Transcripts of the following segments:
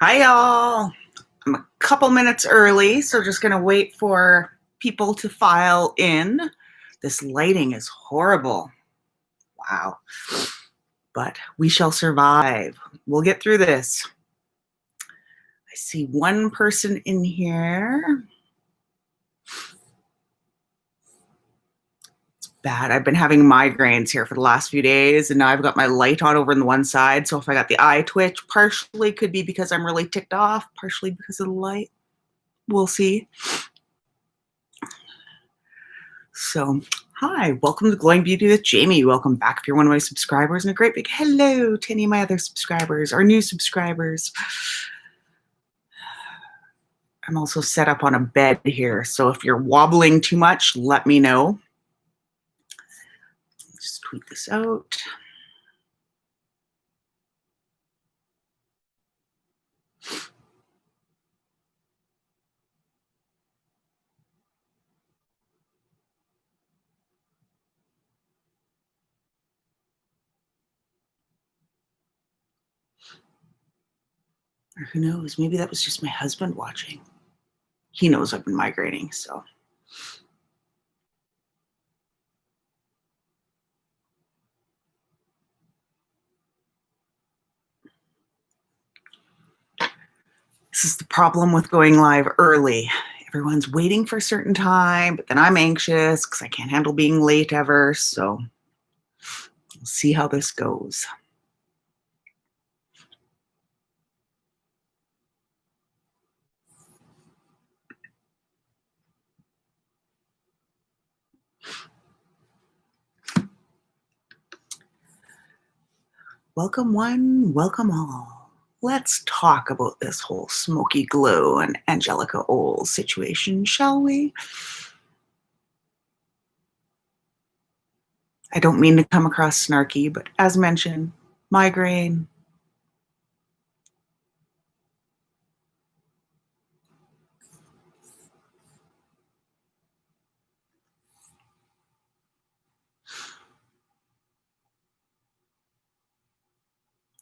Hi, y'all. I'm a couple minutes early, so just going to wait for people to file in. This lighting is horrible. Wow. But we shall survive. We'll get through this. I see one person in here. It's bad. I've been having migraines here for the last few days, and now I've got my light on over on the one side. So if I got the eye twitch, partially could be because I'm really ticked off, partially because of the light. We'll see. So, hi, welcome to Glowing Beauty with Jamie. Welcome back if you're one of my subscribers, and a great big hello to any of my other subscribers, or new subscribers. I'm also set up on a bed here, so if you're wobbling too much, let me know. Just tweet this out. Or who knows, maybe that was just my husband watching. He knows I've been migrating, so. This is the problem with going live early. Everyone's waiting for a certain time, but then I'm anxious because I can't handle being late ever, so we'll see how this goes. Welcome one, welcome all. Let's talk about this whole Smokey Glow and Angelika Oles situation, shall we? I don't mean to come across snarky, but as mentioned, migraine.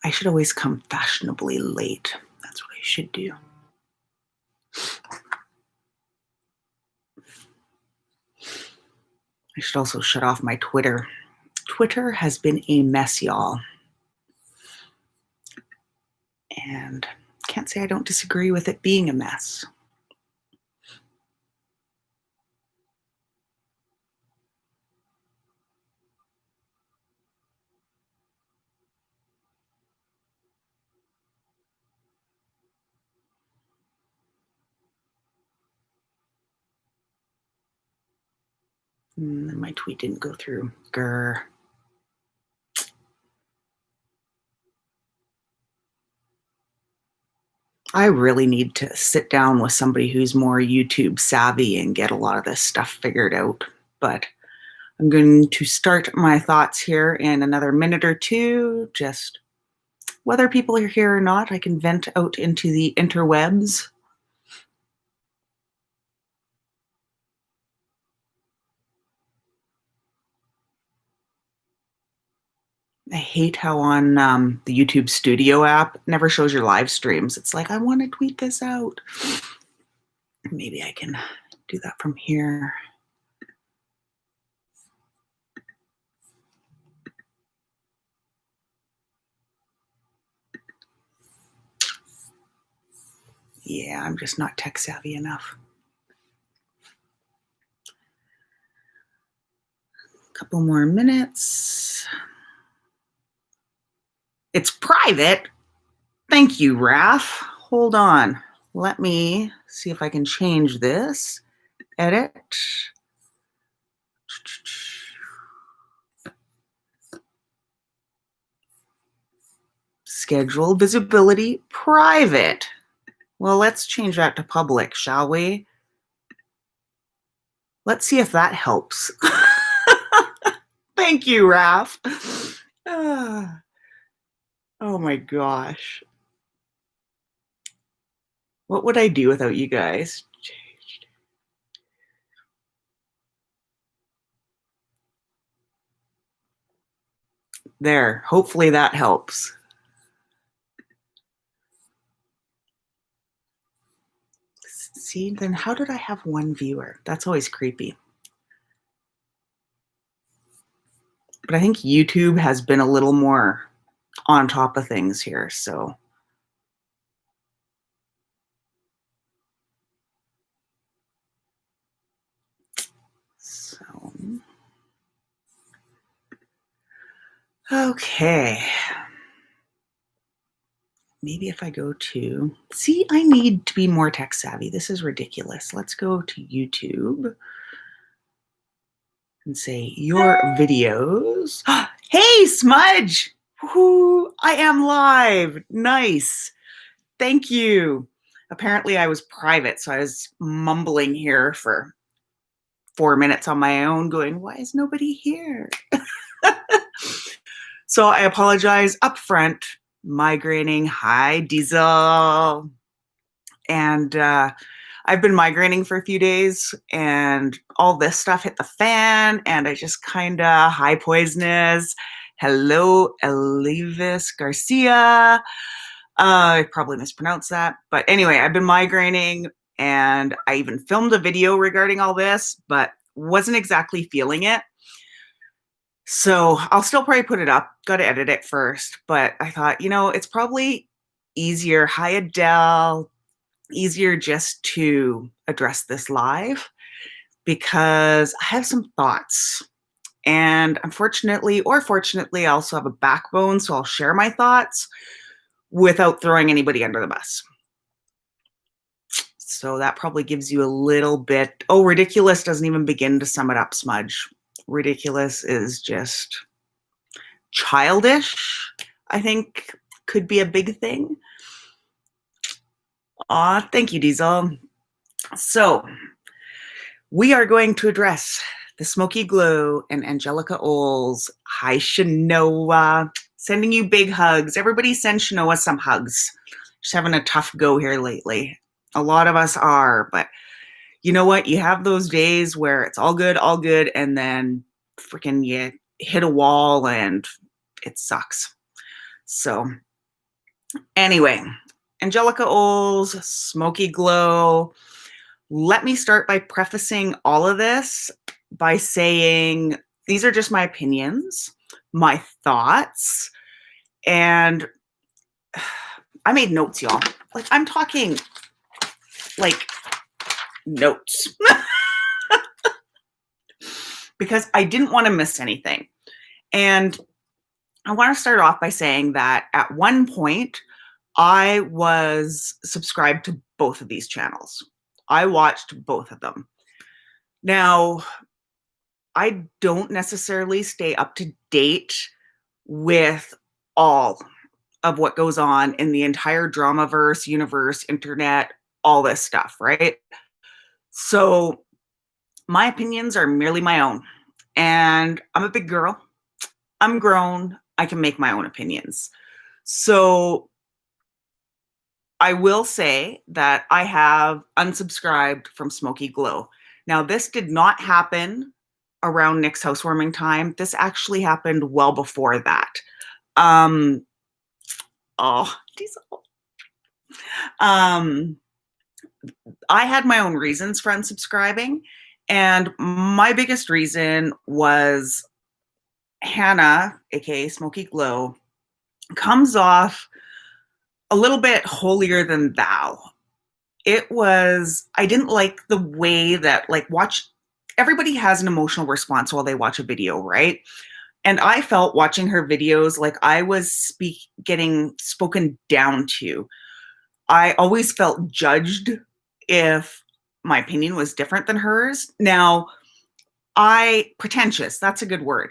I should always come fashionably late. That's what I should do. I should also shut off my Twitter. Twitter has been a mess, y'all. And can't say I don't disagree with it being a mess. My tweet didn't go through. Grr. I really need to sit down with somebody who's more YouTube savvy and get a lot of this stuff figured out. But I'm going to start my thoughts here in another minute or two. Just whether people are here or not, I can vent out into the interwebs. I hate how on the YouTube Studio app, it never shows your live streams. It's like, I want to tweet this out. Maybe I can do that from here. Yeah, I'm just not tech savvy enough. A couple more minutes. It's private. Thank you, Raf. Hold on. Let me see if I can change this. Edit. Schedule visibility private. Well, let's change that to public, shall we? Let's see if that helps. Thank you, Raf. Oh my gosh. What would I do without you guys? There, hopefully that helps. See, then how did I have one viewer? That's always creepy. But I think YouTube has been a little more on top of things here, so. Okay. Maybe if I go to, see, I need to be more tech savvy. This is ridiculous. Let's go to YouTube and say your videos. Hey, Smudge! Woohoo! I am live. Nice. Thank you. Apparently I was private, so I was mumbling here for 4 minutes on my own going, why is nobody here? So I apologize up front. Migraining. Hi, Diesel. And I've been migraining for a few days, and all this stuff hit the fan, and I just kind of high poisonous. Hello, Elivis Garcia. I probably mispronounced that. But anyway, I've been migraining, and I even filmed a video regarding all this, but wasn't exactly feeling it. So I'll still probably put it up. Got to edit it first. But I thought, you know, it's probably easier. Hi, Adele. Easier just to address this live because I have some thoughts. And unfortunately, or fortunately, I also have a backbone. So I'll share my thoughts without throwing anybody under the bus. So that probably gives you a little bit. Oh, ridiculous doesn't even begin to sum it up, Smudge. Ridiculous is just childish, I think could be a big thing. Aw, thank you, Diesel. So we are going to address the Smokey Glow and Angelika Oles. Hi, Shanoa. Sending you big hugs. Everybody send Shanoa some hugs. She's having a tough go here lately. A lot of us are, but you know what? You have those days where it's all good, and then freaking you hit a wall and it sucks. So anyway, Angelika Oles, Smokey Glow. Let me start by prefacing all of this by saying these are just my opinions, my thoughts, and I made notes, y'all. Like, I'm talking like notes because I didn't want to miss anything. And I want to start off by saying that at one point, I was subscribed to both of these channels. I watched both of them. Now, I don't necessarily stay up to date with all of what goes on in the entire dramaverse, universe, internet, all this stuff, right? So my opinions are merely my own. And I'm a big girl. I'm grown. I can make my own opinions. So I will say that I have unsubscribed from Smokey Glow. Now, this did not happen around Nick's housewarming time. This actually happened well before that. Diesel. I had my own reasons for unsubscribing, and my biggest reason was Hannah, aka Smokey Glow, comes off a little bit holier than thou. It was, I didn't like the way that, like, everybody has an emotional response while they watch a video, right? And I felt watching her videos like I was getting spoken down to. I always felt judged if my opinion was different than hers. Now, pretentious, that's a good word.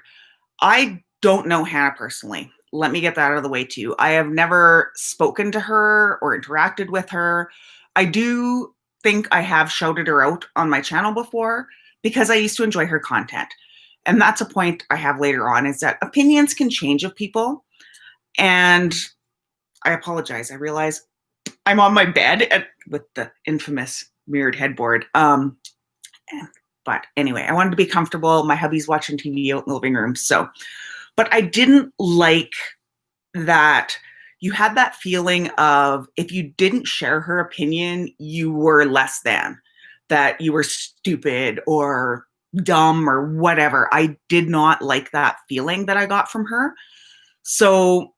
I don't know Hannah personally. Let me get that out of the way too. I have never spoken to her or interacted with her. I do think I have shouted her out on my channel before because I used to enjoy her content. And that's a point I have later on, is that opinions can change of people. And I apologize. I realize I'm on my bed with the infamous mirrored headboard. But anyway, I wanted to be comfortable. My hubby's watching TV out in the living room. So, but I didn't like that, you had that feeling of if you didn't share her opinion, you were less than, that you were stupid or dumb or whatever. I did not like that feeling that I got from her. So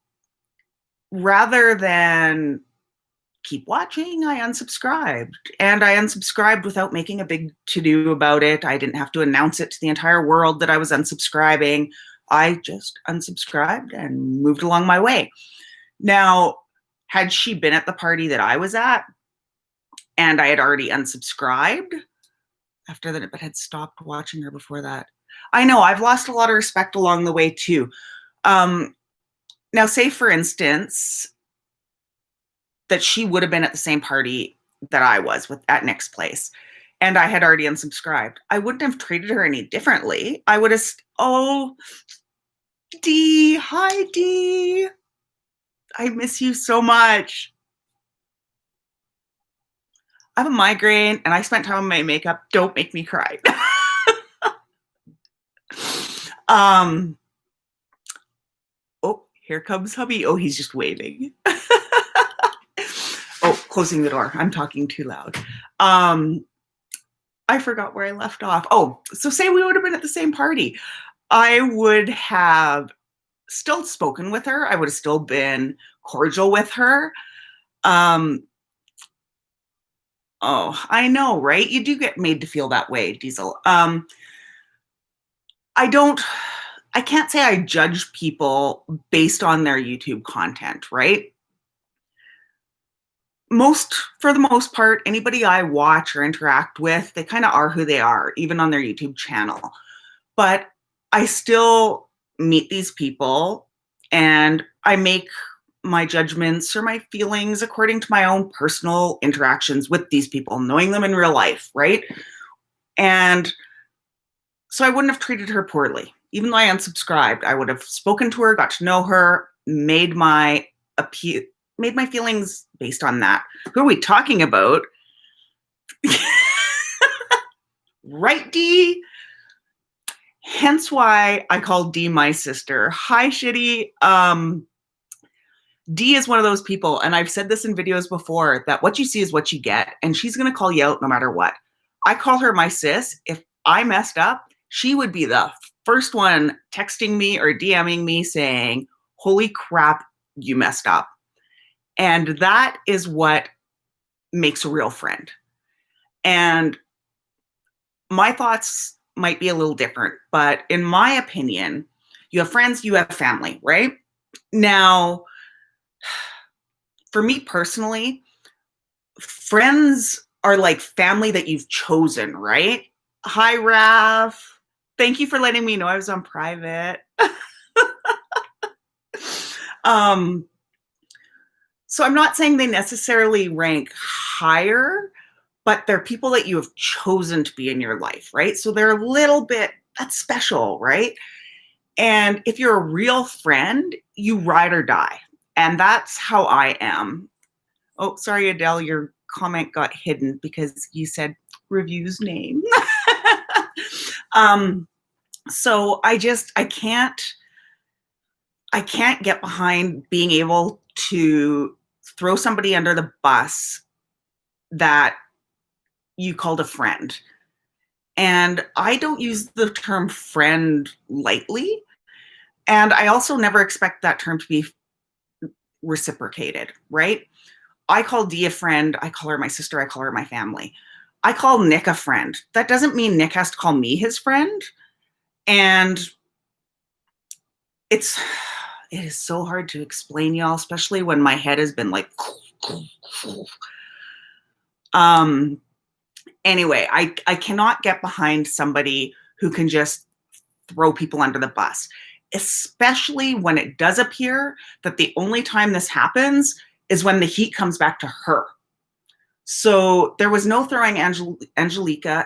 rather than keep watching, I unsubscribed. And I unsubscribed without making a big to-do about it. I didn't have to announce it to the entire world that I was unsubscribing. I just unsubscribed and moved along my way. Now, had she been at the party that I was at and I had already unsubscribed after that, but had stopped watching her before that, I know I've lost a lot of respect along the way too. Now, say for instance, that she would have been at the same party that I was with at Nick's place, and I had already unsubscribed. I wouldn't have treated her any differently. I would have, oh, Dee, hi Dee. I miss you so much. I have a migraine and I spent time on my makeup. Don't make me cry. Oh, here comes hubby. Oh, he's just waving. Oh, closing the door. I'm talking too loud. I forgot where I left off. Oh, so say we would have been at the same party. I would have still spoken with her. I would have still been cordial with her. Oh, I know, right? You do get made to feel that way, Diesel. I can't say I judge people based on their YouTube content, right? For the most part, anybody I watch or interact with, they kind of are who they are, even on their YouTube channel. But I still meet these people and I make my judgments or my feelings according to my own personal interactions with these people, knowing them in real life, right? And so I wouldn't have treated her poorly. Even though I unsubscribed, I would have spoken to her, got to know her, made my feelings based on that. Who are we talking about? Right, Dee? Hence why I call Dee my sister. Hi, Shitty. Dee is one of those people, and I've said this in videos before, that what you see is what you get, and she's going to call you out no matter what. I call her my sis. If I messed up, she would be the first one texting me or DMing me saying, holy crap, you messed up. And that is what makes a real friend. And my thoughts might be a little different, but in my opinion, you have friends, you have family, right? Now, for me personally, friends are like family that you've chosen, right? Hi, Raph. Thank you for letting me know I was on private. So I'm not saying they necessarily rank higher, but they're people that you have chosen to be in your life, right? So they're a little bit, that's special, right? And if you're a real friend, you ride or die. And that's how I am. Oh, sorry, Adele, your comment got hidden because you said review's name. So I can't get behind being able to throw somebody under the bus that you called a friend. And I don't use the term friend lightly. And I also never expect that term to be reciprocated, right? I call Dee a friend. I call her my sister. I call her my family. I call Nick a friend. That doesn't mean Nick has to call me his friend. And it is so hard to explain, y'all, especially when my head has been like, anyway, I cannot get behind somebody who can just throw people under the bus, especially when it does appear that the only time this happens is when the heat comes back to her. So there was no throwing Angelika.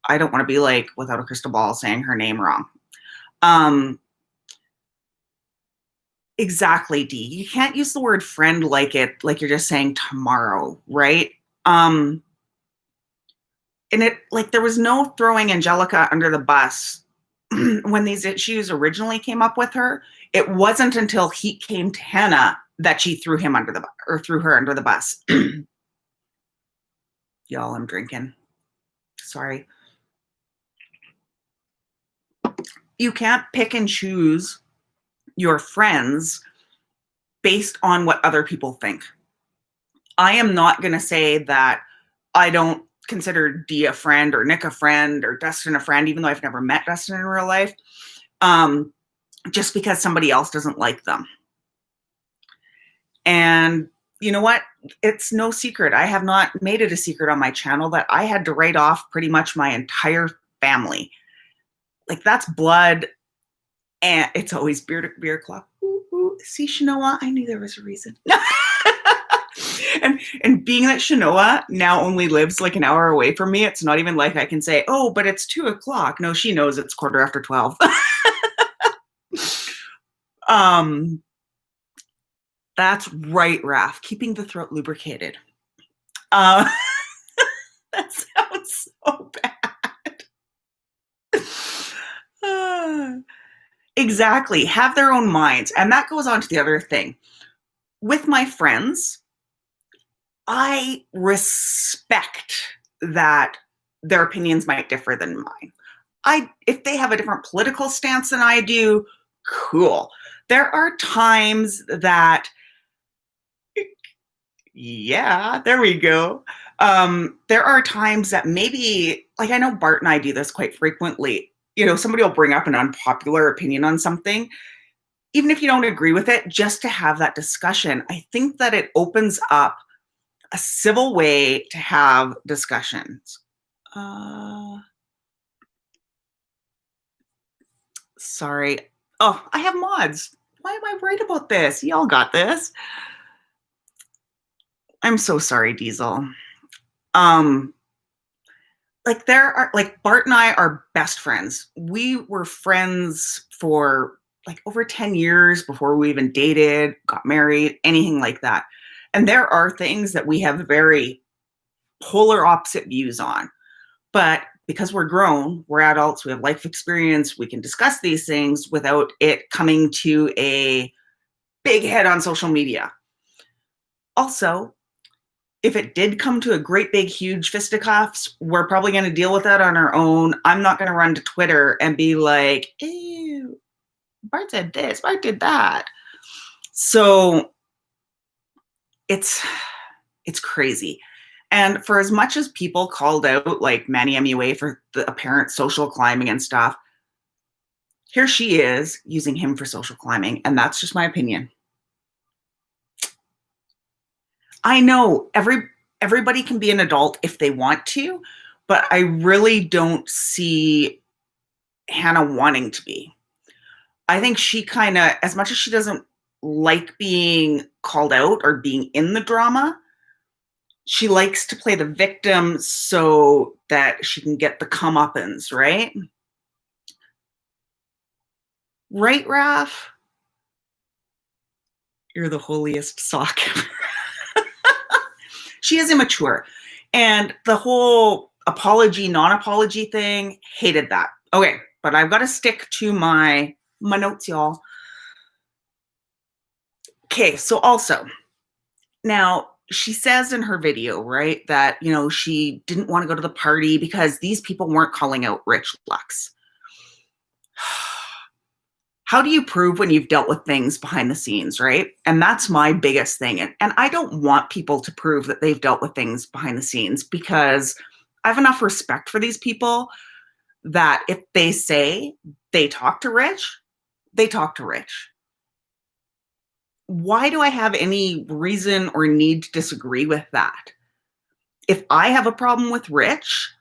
I don't want to be like without a crystal ball saying her name wrong. Exactly, Dee. You can't use the word friend like you're just saying tomorrow, right? And there was no throwing Angelika under the bus when these issues originally came up with her. It wasn't until he came to Hannah that she threw him under the or threw her under the bus. Y'all, I'm drinking. Sorry. You can't pick and choose your friends based on what other people think. I am not going to say that I don't consider Dee a friend or Nick a friend or Dustin a friend, even though I've never met Dustin in real life, just because somebody else doesn't like them. And you know what? It's no secret. I have not made it a secret on my channel that I had to write off pretty much my entire family. Like, that's blood, and it's always beer club. Ooh, ooh. See, Shanoa, I knew there was a reason. and being that Shanoa now only lives like an hour away from me, it's not even like I can say, oh, but it's 2 o'clock. No, she knows it's 12:15. That's right, Raph. Keeping the throat lubricated. That sounds so bad. Exactly. Have their own minds. And that goes on to the other thing. With my friends, I respect that their opinions might differ than mine. If they have a different political stance than I do, cool. There are times that, yeah, there we go. There are times that maybe, like, I know Bart and I do this quite frequently. You know, somebody will bring up an unpopular opinion on something, even if you don't agree with it, just to have that discussion. I think that it opens up a civil way to have discussions. Sorry. Oh, I have mods. Why am I worried about this? Y'all got this. I'm so sorry, Diesel. Like, there are, like, Bart and I are best friends. We were friends for like over 10 years before we even dated, got married, anything like that. And there are things that we have very polar opposite views on. But because we're grown, we're adults, we have life experience, we can discuss these things without it coming to a big head on social media. Also, if it did come to a great big huge fisticuffs, we're probably going to deal with that on our own. I'm not going to run to Twitter and be like, ew, Bart said this, Bart did that. So it's crazy. And for as much as people called out like Manny MUA for the apparent social climbing and stuff, here she is using him for social climbing. And that's just my opinion. I know everybody can be an adult if they want to, but I really don't see Hannah wanting to be. I think she kind of, as much as she doesn't like being called out or being in the drama, she likes to play the victim so that she can get the comeuppance, right? Right, Raph? You're the holiest sock ever. She is immature. And the whole apology, non-apology thing, hated that. Okay, but I've got to stick to my notes, y'all. Okay, so also, now she says in her video, right, that, you know, she didn't want to go to the party because these people weren't calling out Rich Lux. How do you prove when you've dealt with things behind the scenes, right? And that's my biggest thing. And I don't want people to prove that they've dealt with things behind the scenes, because I have enough respect for these people that if they say they talk to Rich, they talk to Rich. Why do I have any reason or need to disagree with that? If I have a problem with Rich,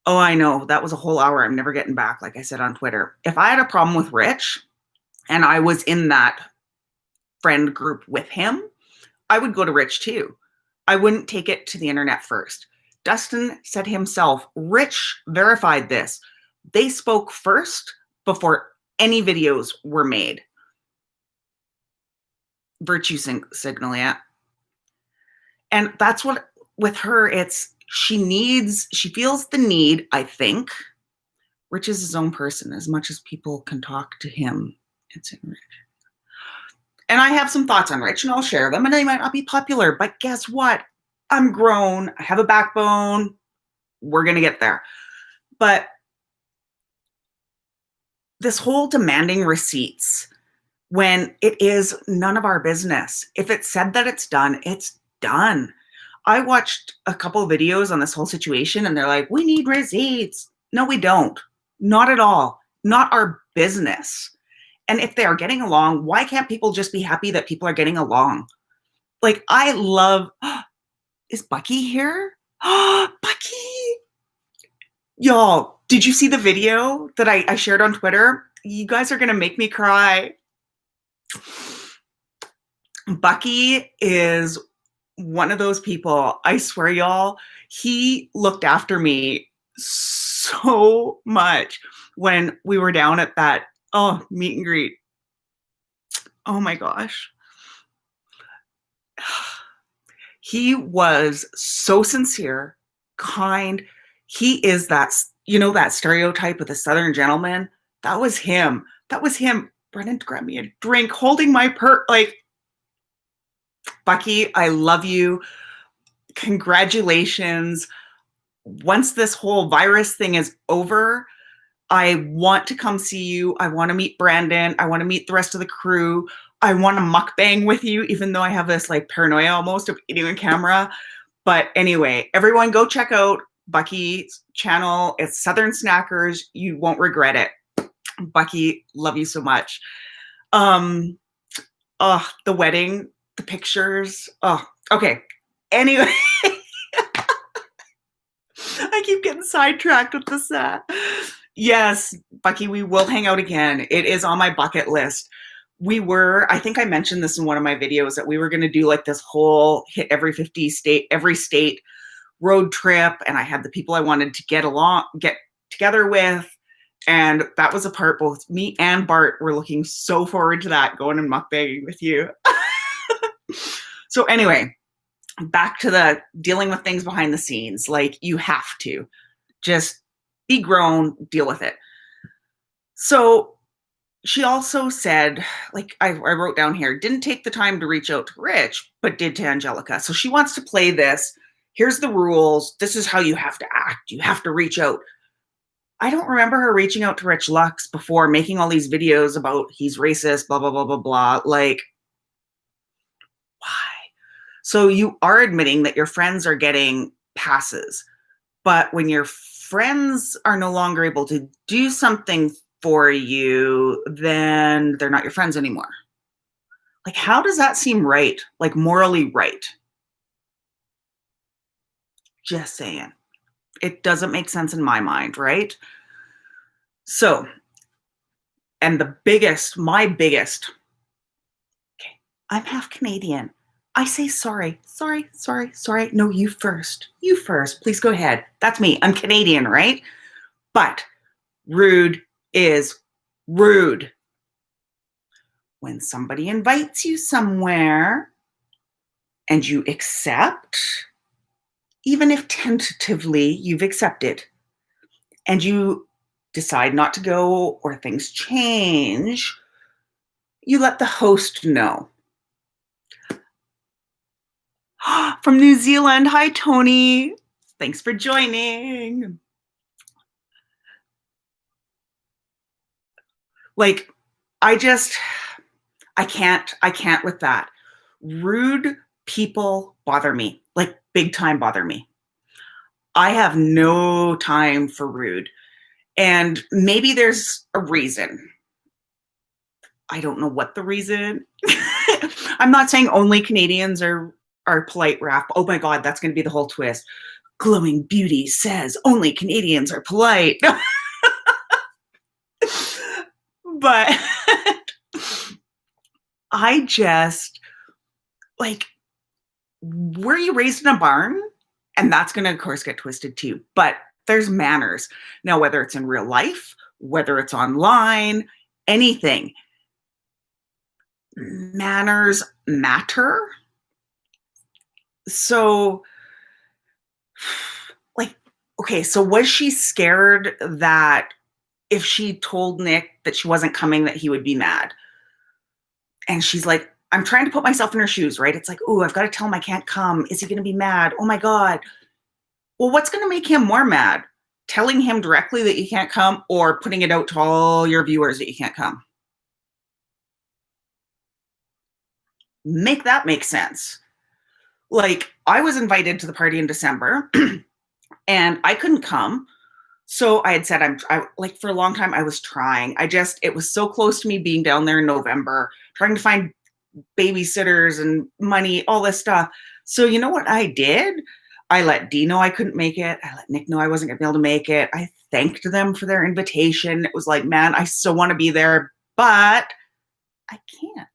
oh, I know, that was a whole hour I'm never getting back, like I said on Twitter. If I had a problem with Rich and I was in that friend group with him, I would go to Rich too. I wouldn't take it to the internet first. Dustin said himself, Rich verified this. They spoke first before any videos were made. Virtue signal, yeah. And that's what, with her, it's, she feels the need, I think. Rich is his own person, as much as people can talk to him It's in Rich. And I have some thoughts on Rich, and I'll share them, and they might not be popular, but guess what? I'm grown. I have a backbone. We're going to get there. But this whole demanding receipts when it is none of our business. If it said that it's done, it's done. I watched a couple of videos on this whole situation, and they're like, we need receipts. No, we don't. Not at all. Not our business. And if they are getting along, why can't people just be happy that people are getting along? Like, I love, is Bucky here? Bucky! Y'all, did you see the video that I shared on Twitter? You guys are going to make me cry. Bucky is one of those people, I swear, y'all, he looked after me so much when we were down at that, meet and greet. Oh my gosh. He was so sincere, kind. He is that, that stereotype of the Southern gentleman. That was him. That was him. Brendan grabbed me a drink, holding my purse. Like, Bucky, I love you. Congratulations. Once this whole virus thing is over, I want to come see you. I want to meet Brandon. I want to meet the rest of the crew. I want to mukbang with you, even though I have this like paranoia almost of eating on camera. But anyway, everyone go check out Bucky's channel. It's Southern Snackers. You won't regret it. Bucky, love you so much. The wedding, the pictures. Oh, okay. Anyway, I keep getting sidetracked with this. Yes, Bucky, we will hang out again. It is on my bucket list. I think I mentioned this in one of my videos, that we were going to do like this whole hit every state road trip. And I had the people I wanted to get together with. And that was a part both me and Bart were looking so forward to that, going and mukbanging with you. So anyway, back to the dealing with things behind the scenes. Like, you have to just be grown, deal with it. So she also said, like I wrote down here, didn't take the time to reach out to Rich, but did to Angelika. So she wants to play this. Here's the rules. This is how you have to act. You have to reach out. I don't remember her reaching out to Rich Lux before, making all these videos about he's racist, blah, blah, blah, blah, blah. Like, why? So you are admitting that your friends are getting passes, but when your friends are no longer able to do something for you, then they're not your friends anymore. Like, how does that seem right? Like, morally right? Just saying. It doesn't make sense in my mind, right? So, and my biggest, okay, I'm half Canadian. I say sorry. No, you first. Please go ahead. That's me. I'm Canadian, right? But rude is rude. When somebody invites you somewhere and you accept, even if tentatively you've accepted, and you decide not to go or things change, you let the host know. From New Zealand, hi Tony. Thanks for joining. Like, I can't with that. Rude people bother me, like big time bother me. I have no time for rude. And maybe there's a reason. I don't know what the reason. I'm not saying only Canadians are polite, Raph. Oh my God, that's going to be the whole twist. Glowing Beauty says only Canadians are polite. But I just, like, were you raised in a barn? And that's going to, of course, get twisted too. But there's manners. Now, whether it's in real life, whether it's online, anything, manners matter. So, like, okay, so was she scared that if she told Nick that she wasn't coming, that he would be mad? And she's like, I'm trying to put myself in her shoes, right? It's like, ooh, I've got to tell him I can't come. Is he going to be mad? Oh my God. Well, what's going to make him more mad? Telling him directly that you can't come or putting it out to all your viewers that you can't come? Make that make sense. Like, I was invited to the party in December and I couldn't come. So I had said, like for a long time, I was trying. It was so close to me being down there in November, trying to find babysitters and money, all this stuff. So you know what I did? I let Dee know I couldn't make it. I let Nick know I wasn't going to be able to make it. I thanked them for their invitation. It was like, man, I so want to be there, but I can't.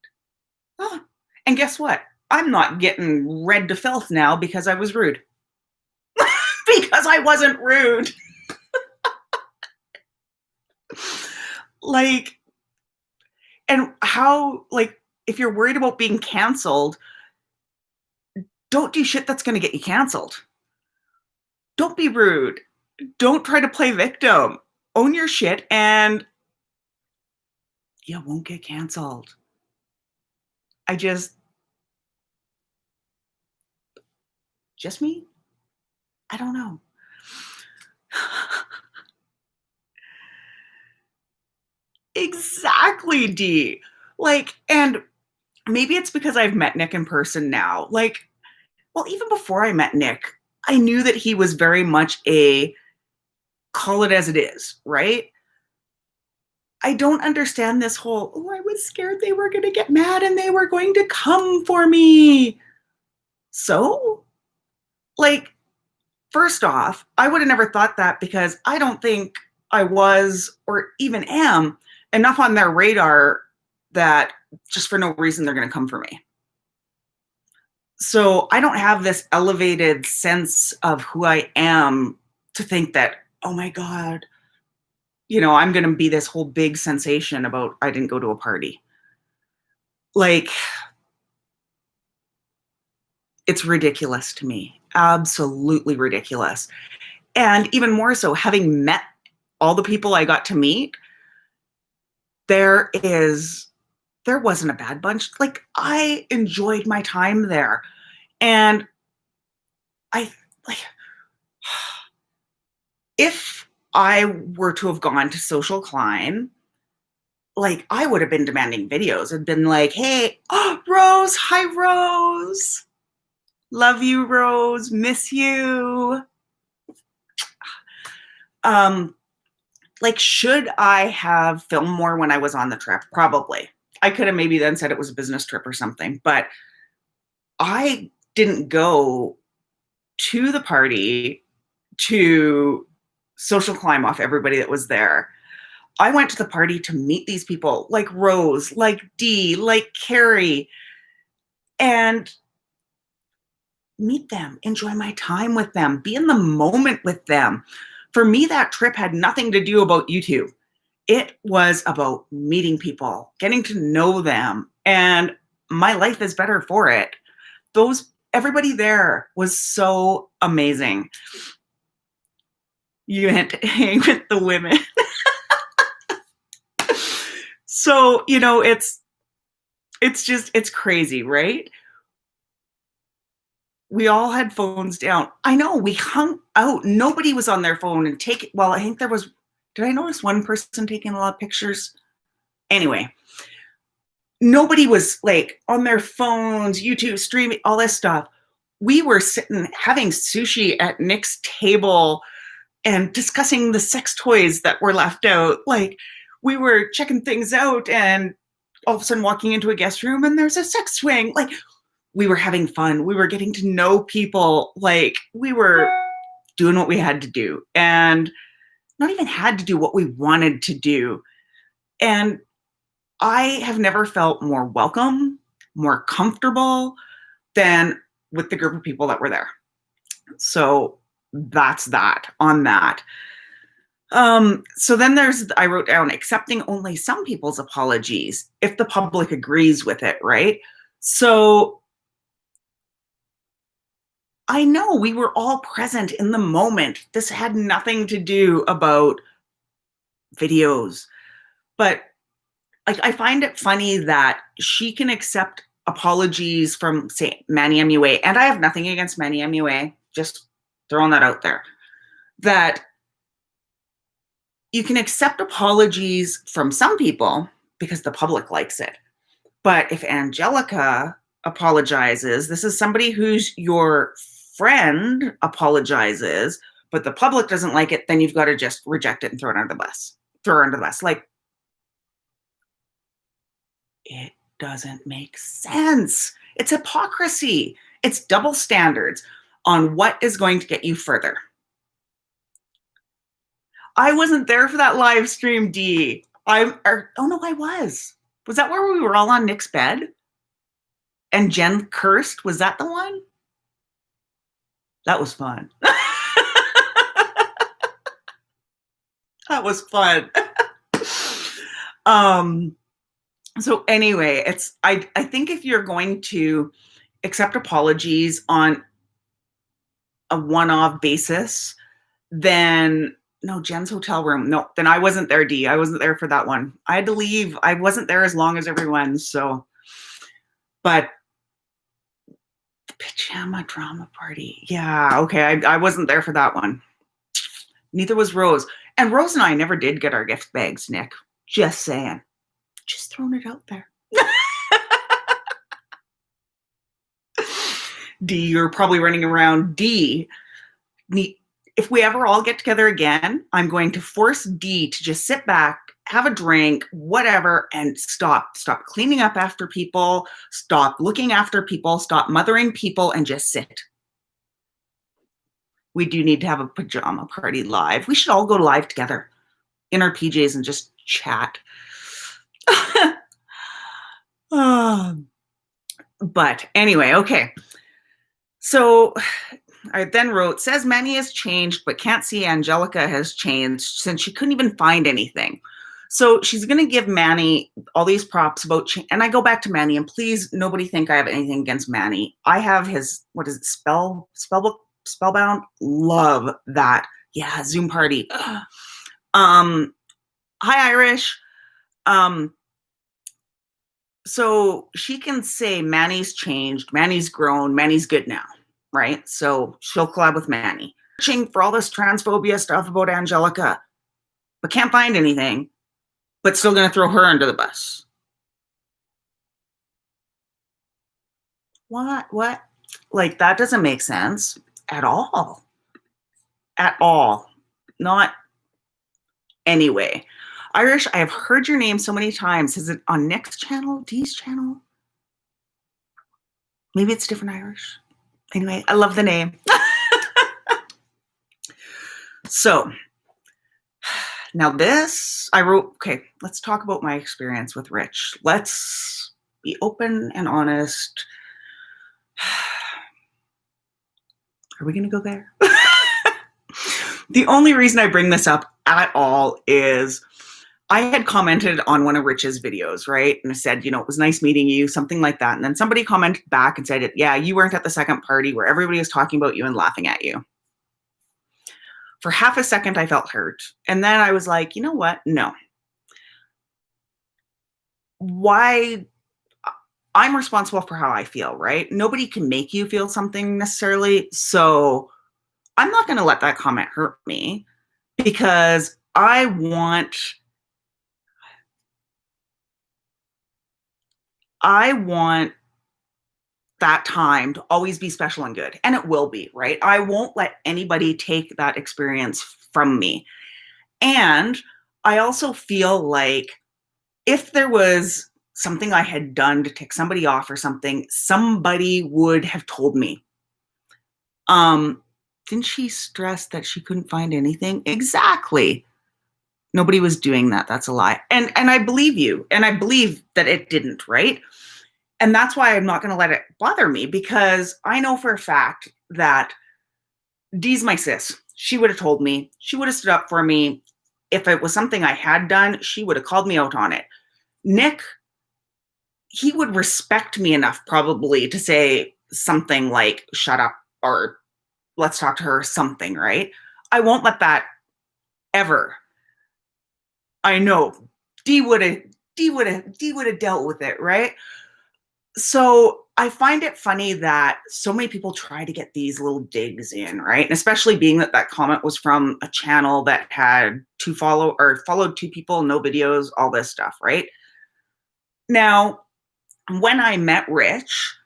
Oh. And guess what? I'm not getting read to filth now because I was rude. Because I wasn't rude. Like, and how, like, if you're worried about being canceled, don't do shit that's going to get you canceled. Don't be rude. Don't try to play victim. Own your shit and you won't get canceled. Just me? I don't know. Exactly, Dee. Like, and maybe it's because I've met Nick in person now. Like, well, even before I met Nick, I knew that he was very much a call it as it is, right? I don't understand this whole, oh, I was scared they were going to get mad and they were going to come for me. So, like, first off, I would have never thought that because I don't think I was or even am enough on their radar that just for no reason they're going to come for me. So I don't have this elevated sense of who I am to think that, oh my God, you know, I'm going to be this whole big sensation about I didn't go to a party. Like, it's ridiculous to me. Absolutely ridiculous. And even more so, having met all the people I got to meet, there wasn't a bad bunch. Like, I enjoyed my time there. And if I were to have gone to Social Climb, like, I would have been demanding videos and been like, hey, oh, Rose, hi, Rose. Love you, Rose. Miss you. Like, should I have filmed more when I was on the trip? Probably. I could have maybe then said it was a business trip or something, but I didn't go to the party to social climb off everybody that was there. I went to the party to meet these people like Rose, like Dee, like Carrie, and meet them, enjoy my time with them, be in the moment with them. For me, that trip had nothing to do about YouTube. It was about meeting people, getting to know them, and my life is better for it. Everybody there was so amazing. You had to hang with the women. So, you know, it's crazy, right? We all had phones down. I know, we hung out. Nobody was on their phone and well, I think did I notice one person taking a lot of pictures? Anyway, nobody was like on their phones, YouTube streaming, all this stuff. We were sitting having sushi at Nick's table and discussing the sex toys that were left out. Like, we were checking things out and all of a sudden walking into a guest room and there's a sex swing. Like, we were having fun. We were getting to know people. Like, we were doing what we had to do and not even had to do what we wanted to do. And I have never felt more welcome, more comfortable than with the group of people that were there. So that's that on that. So then I wrote down accepting only some people's apologies if the public agrees with it, right? So I know we were all present in the moment. This had nothing to do about videos, but like, I find it funny that she can accept apologies from, say, Manny MUA, and I have nothing against Manny MUA, just throwing that out there, that you can accept apologies from some people because the public likes it. But if Angelika apologizes, this is somebody who's your friend apologizes, but the public doesn't like it, then you've got to just reject it and throw it under the bus. Throw her under the bus. Like, it doesn't make sense. It's hypocrisy. It's double standards on what is going to get you further. I wasn't there for that live stream, D. Oh no, I was. Was that where we were all on Nick's bed? And Jen cursed? Was that the one? That was fun. That was fun. So anyway, I think if you're going to accept apologies on a one-off basis, then no, Jen's hotel room. No, then I wasn't there, D. I wasn't there for that one. I had to leave. I wasn't there as long as everyone. So, but the pajama drama party. Yeah, okay. I wasn't there for that one. Neither was Rose. And Rose and I never did get our gift bags, Nick. Just saying. Just throwing it out there. D, you're probably running around. D, if we ever all get together again, I'm going to force D to just sit back, have a drink, whatever, and stop cleaning up after people, stop looking after people, stop mothering people, and just sit. We do need to have a pajama party live. We should all go live together in our PJs and just chat. But anyway, okay. So I then wrote, says Manny has changed, but can't see Angelika has changed since she couldn't even find anything. So she's going to give Manny all these props about, and I go back to Manny, and please, nobody think I have anything against Manny. I have his, what is it, Spellbook, Spellbound? Love that. Yeah, Zoom party. Hi, Irish. So she can say Manny's changed, Manny's grown, Manny's good now, right? So she'll collab with Manny. Searching for all this transphobia stuff about Angelika, but can't find anything, but still going to throw her under the bus. What? Like, that doesn't make sense at all. At all. Not anyway. Irish, I have heard your name so many times. Is it on Nick's channel, Dee's channel? Maybe it's different Irish. Anyway, I love the name. So now this, I wrote, okay, let's talk about my experience with Rich. Let's be open and honest. Are we going to go there? The only reason I bring this up at all is I had commented on one of Rich's videos, right? And I said, you know, it was nice meeting you, something like that. And then somebody commented back and said, yeah, you weren't at the second party where everybody was talking about you and laughing at you. For half a second, I felt hurt. And then I was like, you know what? No. Why? I'm responsible for how I feel, right? Nobody can make you feel something necessarily. So I'm not going to let that comment hurt me, because I want that time to always be special and good. And it will be, right? I won't let anybody take that experience from me. And I also feel like if there was something I had done to tick somebody off or something, somebody would have told me. Didn't she stress that she couldn't find anything? Exactly. Nobody was doing that. That's a lie. And I believe you. And I believe that it didn't, right? And that's why I'm not going to let it bother me, because I know for a fact that Dee's my sis. She would have told me. She would have stood up for me. If it was something I had done, she would have called me out on it. Nick, he would respect me enough probably to say something like, shut up, or let's talk to her, something, right? I won't let that ever. I know Dee would have D would have dealt with it, right? So I find it funny that so many people try to get these little digs in, right? And especially being that that comment was from a channel that had followed two people, no videos, all this stuff, right? Now, when I met Rich,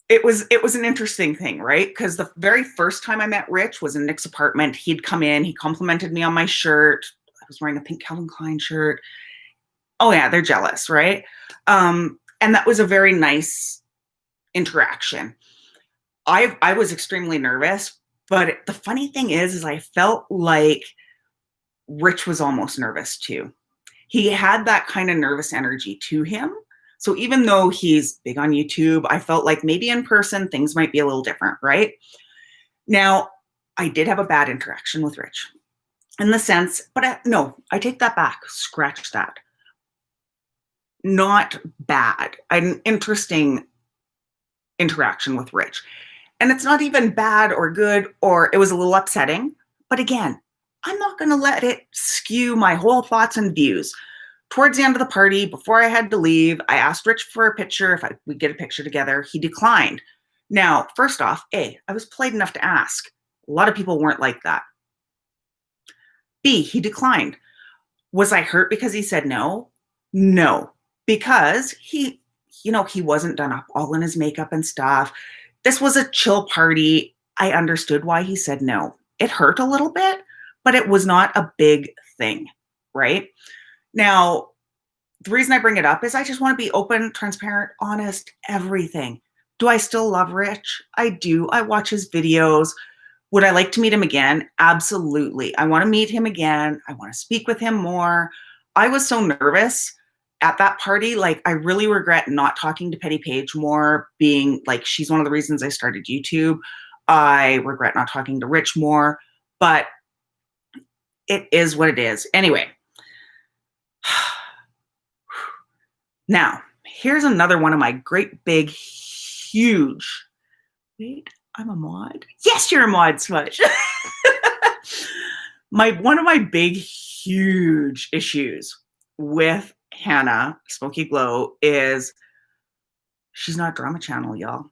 it was an interesting thing, right? Because the very first time I met Rich was in Nick's apartment. He'd come in, he complimented me on my shirt. I was wearing a pink Calvin Klein shirt. Oh yeah, they're jealous, right? And that was a very nice interaction. I was extremely nervous, but the funny thing is I felt like Rich was almost nervous too. He had that kind of nervous energy to him. So even though he's big on YouTube, I felt like maybe in person things might be a little different, right? Now, I did have a bad interaction with Rich in the sense, but no, I take that back. Scratch that. Not bad. An interesting interaction with Rich. And it's not even bad or good, or it was a little upsetting. But again, I'm not going to let it skew my whole thoughts and views. Towards the end of the party, before I had to leave, I asked Rich for a picture, if we'd get a picture together. He declined. Now, first off, A, I was polite enough to ask. A lot of people weren't like that. B, he declined. Was I hurt because he said no? No, because he wasn't done up all in his makeup and stuff. This was a chill party. I understood why he said no. It hurt a little bit, but it was not a big thing, right? Now, the reason I bring it up is I just want to be open, transparent, honest, everything. Do I still love Rich? I do. I watch his videos. Would I like to meet him again? Absolutely. I want to meet him again. I want to speak with him more. I was so nervous at that party. Like, I really regret not talking to Petty Page more, being like, she's one of the reasons I started YouTube. I regret not talking to Rich more, but it is what it is. Anyway. Now, here's another one of my great big, huge, wait, I'm a mod? Yes, you're a mod, Smudge. One of my big, huge issues with Hannah, Smokey Glow, is she's not a drama channel, y'all.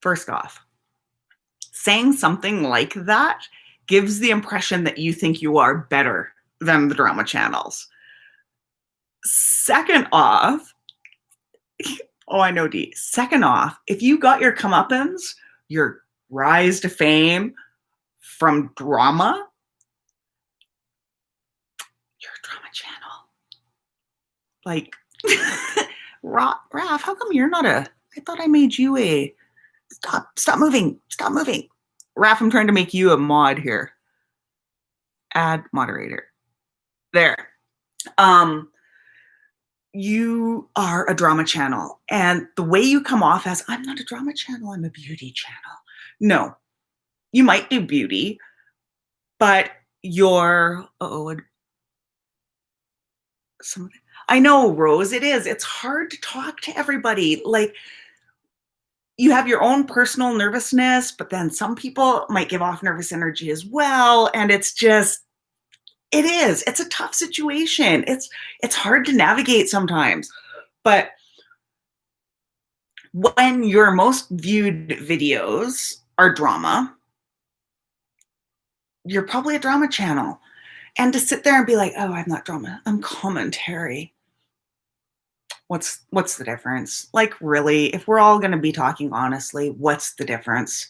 First off, saying something like that gives the impression that you think you are better than the drama channels. Second off, oh, I know, D. Second off, if you got your comeuppance, your rise to fame from drama, you're a drama channel. Like, Raph, how come you're not I thought I made you a, stop moving. Raph, I'm trying to make you a mod here. Add moderator. There. You are a drama channel. And the way you come off as, I'm not a drama channel, I'm a beauty channel. No, you might do beauty, but you're, I know, Rose, it is. It's hard to talk to everybody. Like, you have your own personal nervousness, but then some people might give off nervous energy as well. And it's just, it's a tough situation. It's hard to navigate sometimes. But when your most viewed videos are drama, you're probably a drama channel. And to sit there and be like, oh, I'm not drama, I'm commentary. What's the difference? Like, really, if we're all going to be talking honestly, what's the difference?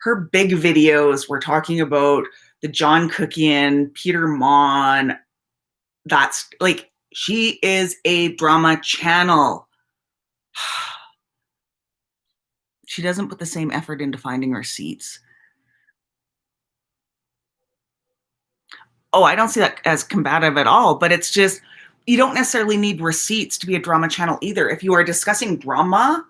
Her big videos were talking about the John Cookian, Peter Mon. That's like, she is a drama channel. She doesn't put the same effort into finding receipts. Oh, I don't see that as combative at all, but it's just, you don't necessarily need receipts to be a drama channel either. If you are discussing drama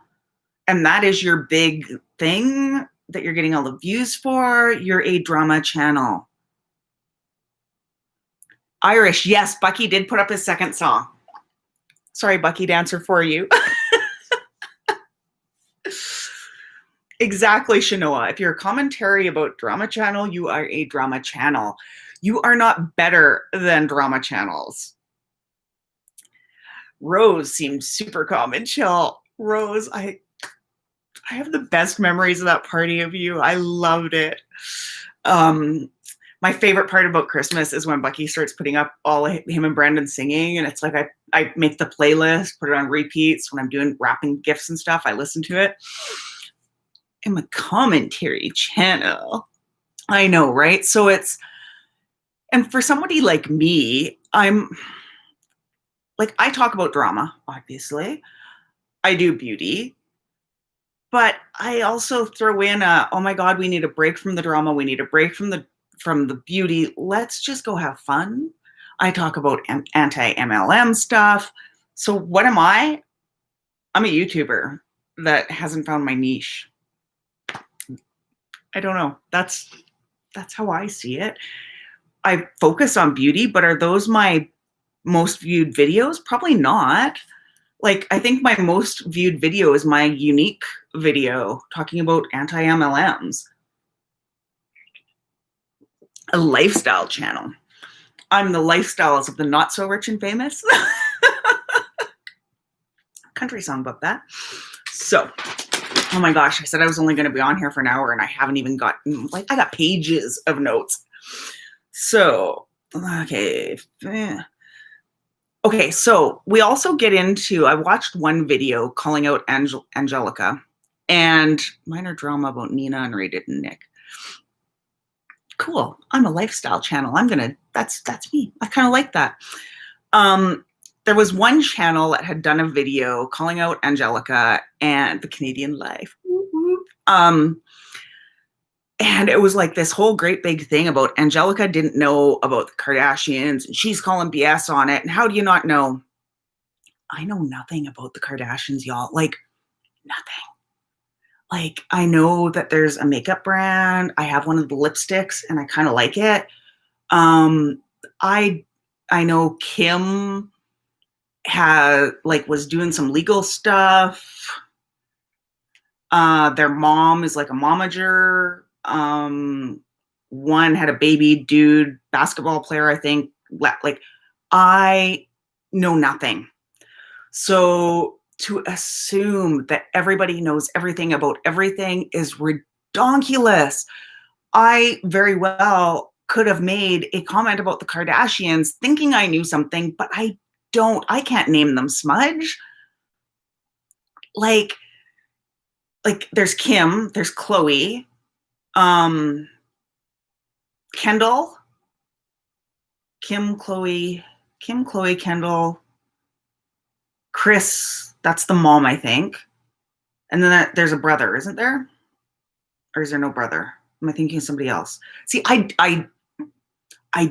and that is your big thing that you're getting all the views for, you're a drama channel. Irish, yes, Bucky did put up his second song. Sorry, Bucky, to answer for you. Exactly, Shanoa. If you're a commentary about drama channel, you are a drama channel. You are not better than drama channels. Rose seemed super calm and chill. Rose, I have the best memories of that party of you. I loved it. My favorite part about Christmas is when Bucky starts putting up all him and Brandon singing, and it's like I make the playlist, put it on repeats when I'm doing wrapping gifts and stuff. I listen to it. In my commentary channel. I know, right? So and for somebody like me, I'm like, I talk about drama, obviously. I do beauty, but I also throw in oh my God, we need a break from the drama. We need a break from the beauty. Let's just go have fun. I talk about anti-MLM stuff. So what am I? I'm a YouTuber that hasn't found my niche. I don't know. That's how I see it. I focus on beauty, but are those my most viewed videos? Probably not. Like, I think my most viewed video is my unique video talking about anti-MLMs. A lifestyle channel. I'm the lifestyles of the not so rich and famous. Country song about that. So, oh my gosh, I said I was only going to be on here for an hour and I haven't even gotten, like, I got pages of notes. So, okay. Okay, so we also get into, I watched one video calling out Angelika and minor drama about Nina and Rated and Nick. Cool. I'm a lifestyle channel. That's me. I kind of like that. There was one channel that had done a video calling out Angelika and the Canadian life. And it was like this whole great big thing about Angelika didn't know about the Kardashians and she's calling BS on it. And how do you not know? I know nothing about the Kardashians, y'all. Like, nothing. Like, I know that there's a makeup brand. I have one of the lipsticks and I kind of like it. I know Kim was doing some legal stuff. Their mom is like a momager. One had a baby dude, basketball player, I think. Like, I know nothing. So to assume that everybody knows everything about everything is redonkulous. I very well could have made a comment about the Kardashians thinking I knew something, but I don't. I can't name them, Smudge. Like there's Kim, there's Chloe, Kendall, Kim, Chloe, Kendall, Chris, that's the mom, I think. And then there's a brother, isn't there? Or is there no brother? Am I thinking of somebody else? See, I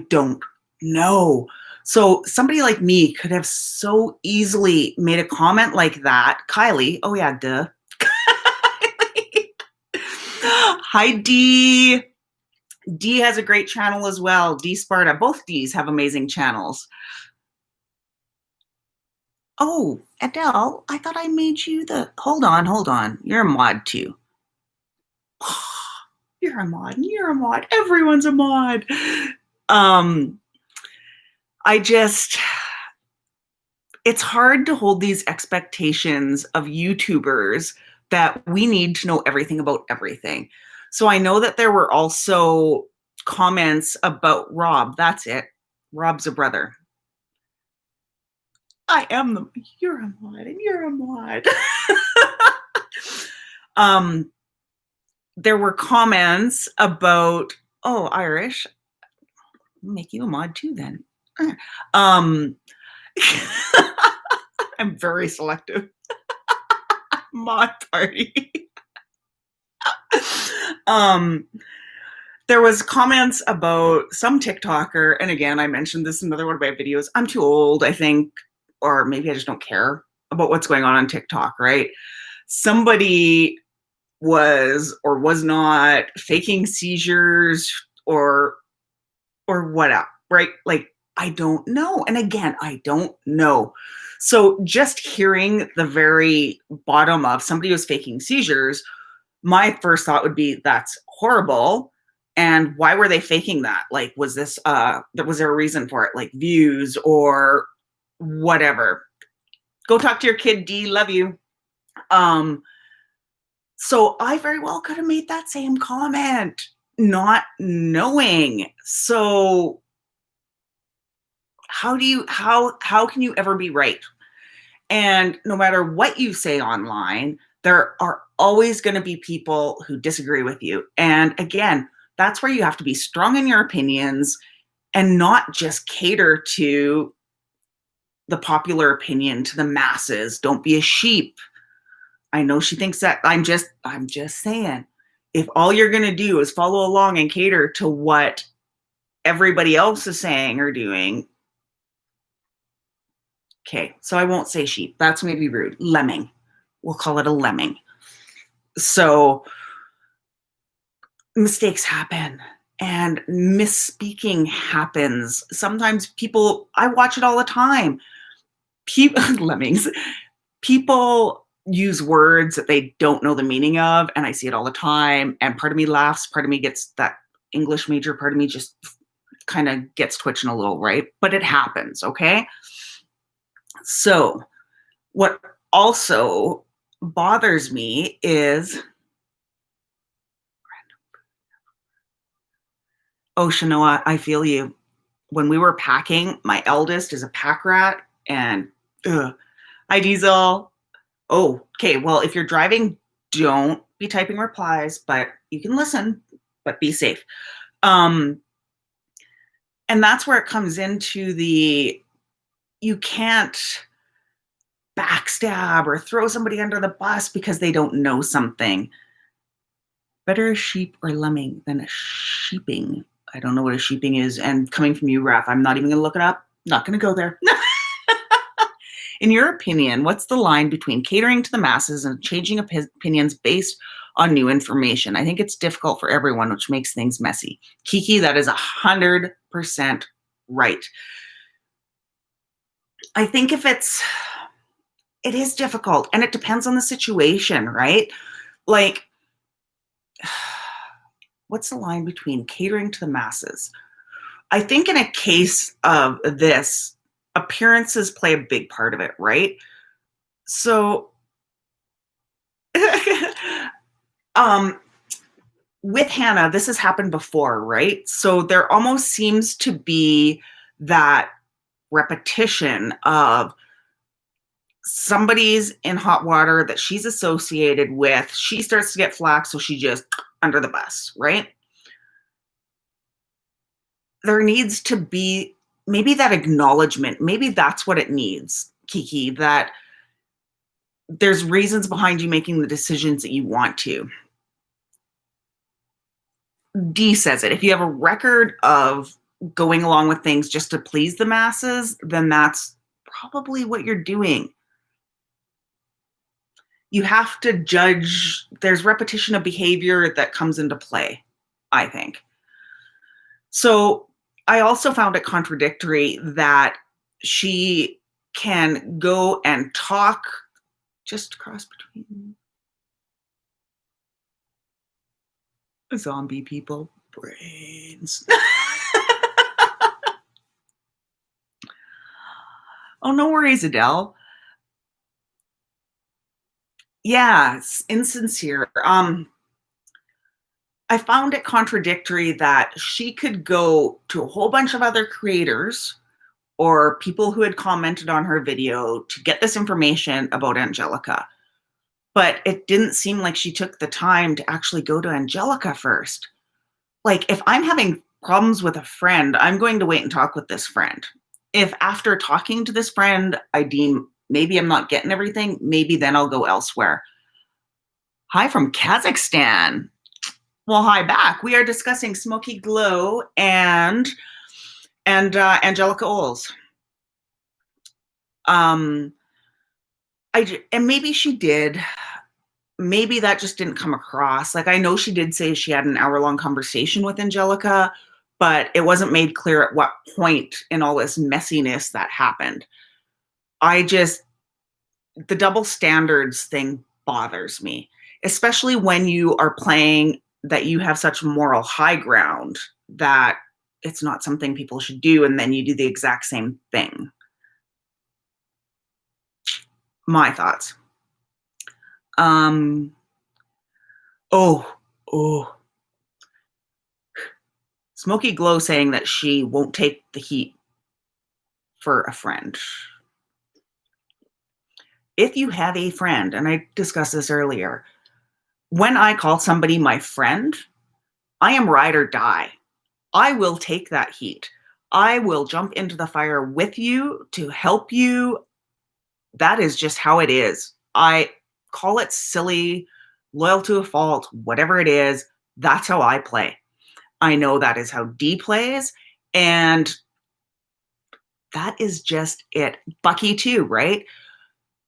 don't know. So somebody like me could have so easily made a comment like that. Kylie, oh yeah, duh. Hi, D. D has a great channel as well. D Sparta. Both Ds have amazing channels. Oh, Adele, I thought I made you the... Hold on. You're a mod too. You're a mod. Everyone's a mod. It's hard to hold these expectations of YouTubers that we need to know everything about everything. So I know that there were also comments about Rob. That's it. Rob's a brother. You're a mod and you're a mod. There were comments about, oh, Irish, I'll make you a mod too then. I'm very selective. Mod party. There was comments about some TikToker, and again, I mentioned this in another one of my videos. I'm too old, I think, or maybe I just don't care about what's going on TikTok, right? Somebody was or was not faking seizures or whatever, right? Like, I don't know. And again, I don't know. So just hearing the very bottom of somebody was faking seizures, my first thought would be, that's horrible. And why were they faking that? Like, was there a reason for it? Like views or whatever. Go talk to your kid, D, love you. So I very well could have made that same comment, not knowing. So how can you ever be right? And no matter what you say online, there are always going to be people who disagree with you. And again, that's where you have to be strong in your opinions and not just cater to the popular opinion, to the masses. Don't be a sheep. I know she thinks that I'm just saying, if all you're going to do is follow along and cater to what everybody else is saying or doing. Okay, so I won't say sheep. That's maybe rude. Lemming. We'll call it a lemming. So mistakes happen and misspeaking happens. Sometimes I watch it all the time. Lemmings. People use words that they don't know the meaning of, and I see it all the time. And part of me laughs, part of me gets that English major, part of me just kind of gets twitching a little, right? But it happens, okay? So what also bothers me is, oh, Shanoa, I feel you. When we were packing, my eldest is a pack rat, and hi, Diesel. Oh, okay. Well, if you're driving, don't be typing replies, but you can listen, but be safe. And that's where it comes into you can't backstab or throw somebody under the bus because they don't know something. Better a sheep or lemming than a sheeping. I don't know what a sheeping is. And coming from you, Raph, I'm not even going to look it up. Not going to go there. In your opinion, what's the line between catering to the masses and changing opinions based on new information? I think it's difficult for everyone, which makes things messy. Kiki, that is 100% right. I think it is difficult, and it depends on the situation, right? Like, what's the line between catering to the masses? I think in a case of this, appearances play a big part of it, right? So, with Hannah, this has happened before, right? So there almost seems to be that repetition of somebody's in hot water that she's associated with. She starts to get flack, so she just under the bus, right? There needs to be maybe that acknowledgement. Maybe that's what it needs, Kiki, that there's reasons behind you making the decisions that you want to. D says it. If you have a record of going along with things just to please the masses, then that's probably what you're doing. You have to judge. There's repetition of behavior that comes into play, I think. So I also found it contradictory that she can go and talk just cross between zombie people brains. Oh, no worries, Adele. Yeah, it's insincere. I found it contradictory that she could go to a whole bunch of other creators or people who had commented on her video to get this information about Angelika. But it didn't seem like she took the time to actually go to Angelika first. Like, if I'm having problems with a friend, I'm going to wait and talk with this friend. If after talking to this friend, I deem maybe I'm not getting everything, maybe then I'll go elsewhere. Hi from Kazakhstan. Well, hi back. We are discussing Smokey Glow and Angelika Oles. And maybe she did. Maybe that just didn't come across. Like, I know she did say she had an hour-long conversation with Angelika, but it wasn't made clear at what point in all this messiness that happened. The double standards thing bothers me. especially when you are playing that you have such moral high ground that it's not something people should do, and then you do the exact same thing. My thoughts. Oh, Smokey Glow saying that she won't take the heat for a friend. If you have a friend, and I discussed this earlier, when I call somebody my friend, I am ride or die. I will take that heat. I will jump into the fire with you to help you. That is just how it is. I call it silly, loyal to a fault, whatever it is. That's how I play. I know that is how D plays, and that is just it. Bucky too, right?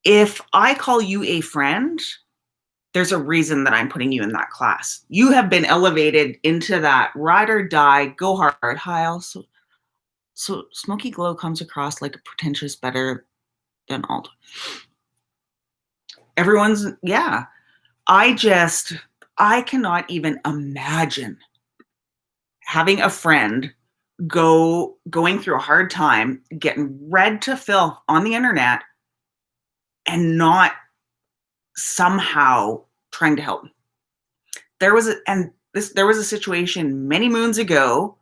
If I call you a friend, there's a reason that I'm putting you in that class. You have been elevated into that ride or die, go hard. Hi, also. So Smokey Glow comes across like a pretentious better than alt. Everyone's, yeah. I cannot even imagine having a friend going through a hard time, getting read to filth on the internet, and not somehow trying to help. There was a situation many moons ago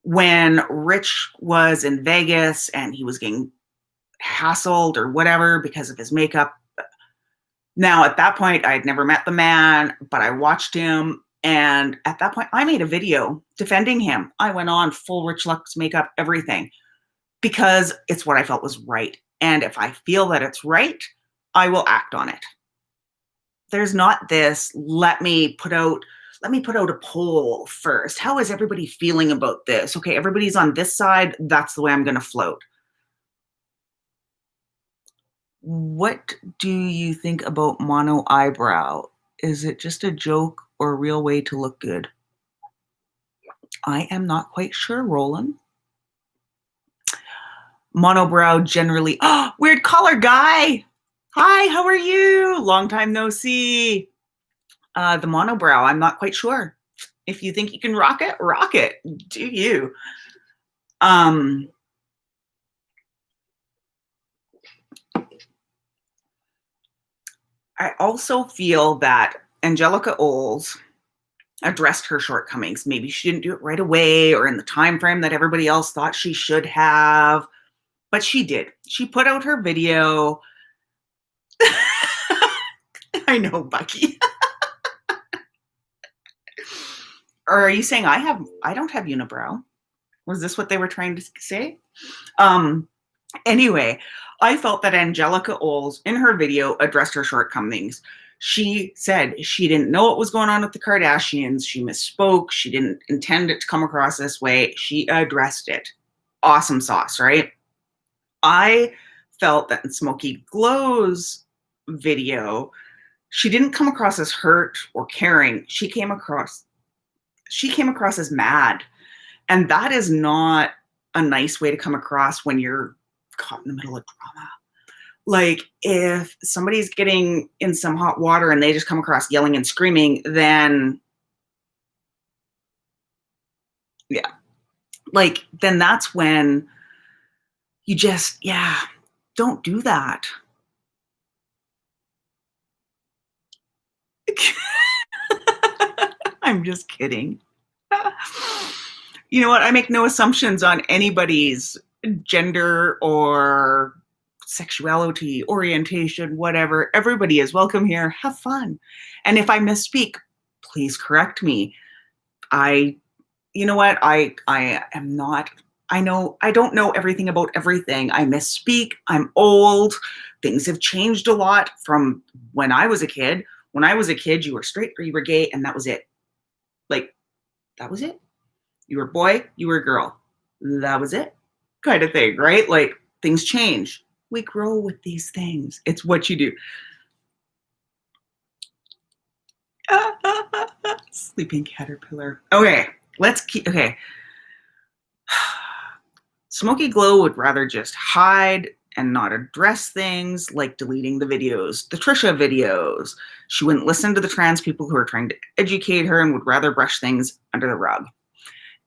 when Rich was in Vegas and he was getting hassled or whatever because of his makeup. Now, at that point, I had never met the man, but I watched him. And at that point, I made a video defending him. I went on full Rich Lux makeup, everything, because it's what I felt was right. And if I feel that it's right, I will act on it. There's not this, let me put out a poll first. How is everybody feeling about this? Okay, everybody's on this side. That's the way I'm going to float. What do you think about mono eyebrow? Is it just a joke or a real way to look good? I am not quite sure, Roland. Monobrow generally, weird color guy. Hi, how are you? Long time no see. The monobrow, I'm not quite sure. If you think you can rock it. Do you? I also feel that Angelika Oles addressed her shortcomings. Maybe she didn't do it right away or in the time frame that everybody else thought she should have, but she did. She put out her video. I know, Bucky. Or are you saying I don't have unibrow? Was this what they were trying to say? Anyway, I felt that Angelika Oles in her video addressed her shortcomings. She said she didn't know what was going on with the Kardashians. She misspoke. She didn't intend it to come across this way. She addressed it. Awesome sauce, right? I felt that in Smokey Glow's video, she didn't come across as hurt or caring. She came across as mad. And that is not a nice way to come across when you're caught in the middle of drama. Like, if somebody's getting in some hot water and they just come across yelling and screaming, then yeah, like, then that's when you just, don't do that. I'm just kidding. You know what? I make no assumptions on anybody's gender or sexuality, orientation, whatever. Everybody is welcome here. Have fun. And if I misspeak, please correct me. You know what? I am not, I don't know everything about everything. I misspeak. I'm old. Things have changed a lot from when I was a kid. When I was a kid, you were straight or you were gay, and that was it. Like, that was it. You were a boy, you were a girl. That was it. Kind of thing, right? Like, things change. We grow with these things. It's what you do. Sleeping caterpillar. Okay, okay. Smokey Glow would rather just hide, and not address things like deleting the videos, the Trisha videos. She wouldn't listen to the trans people who are trying to educate her and would rather brush things under the rug.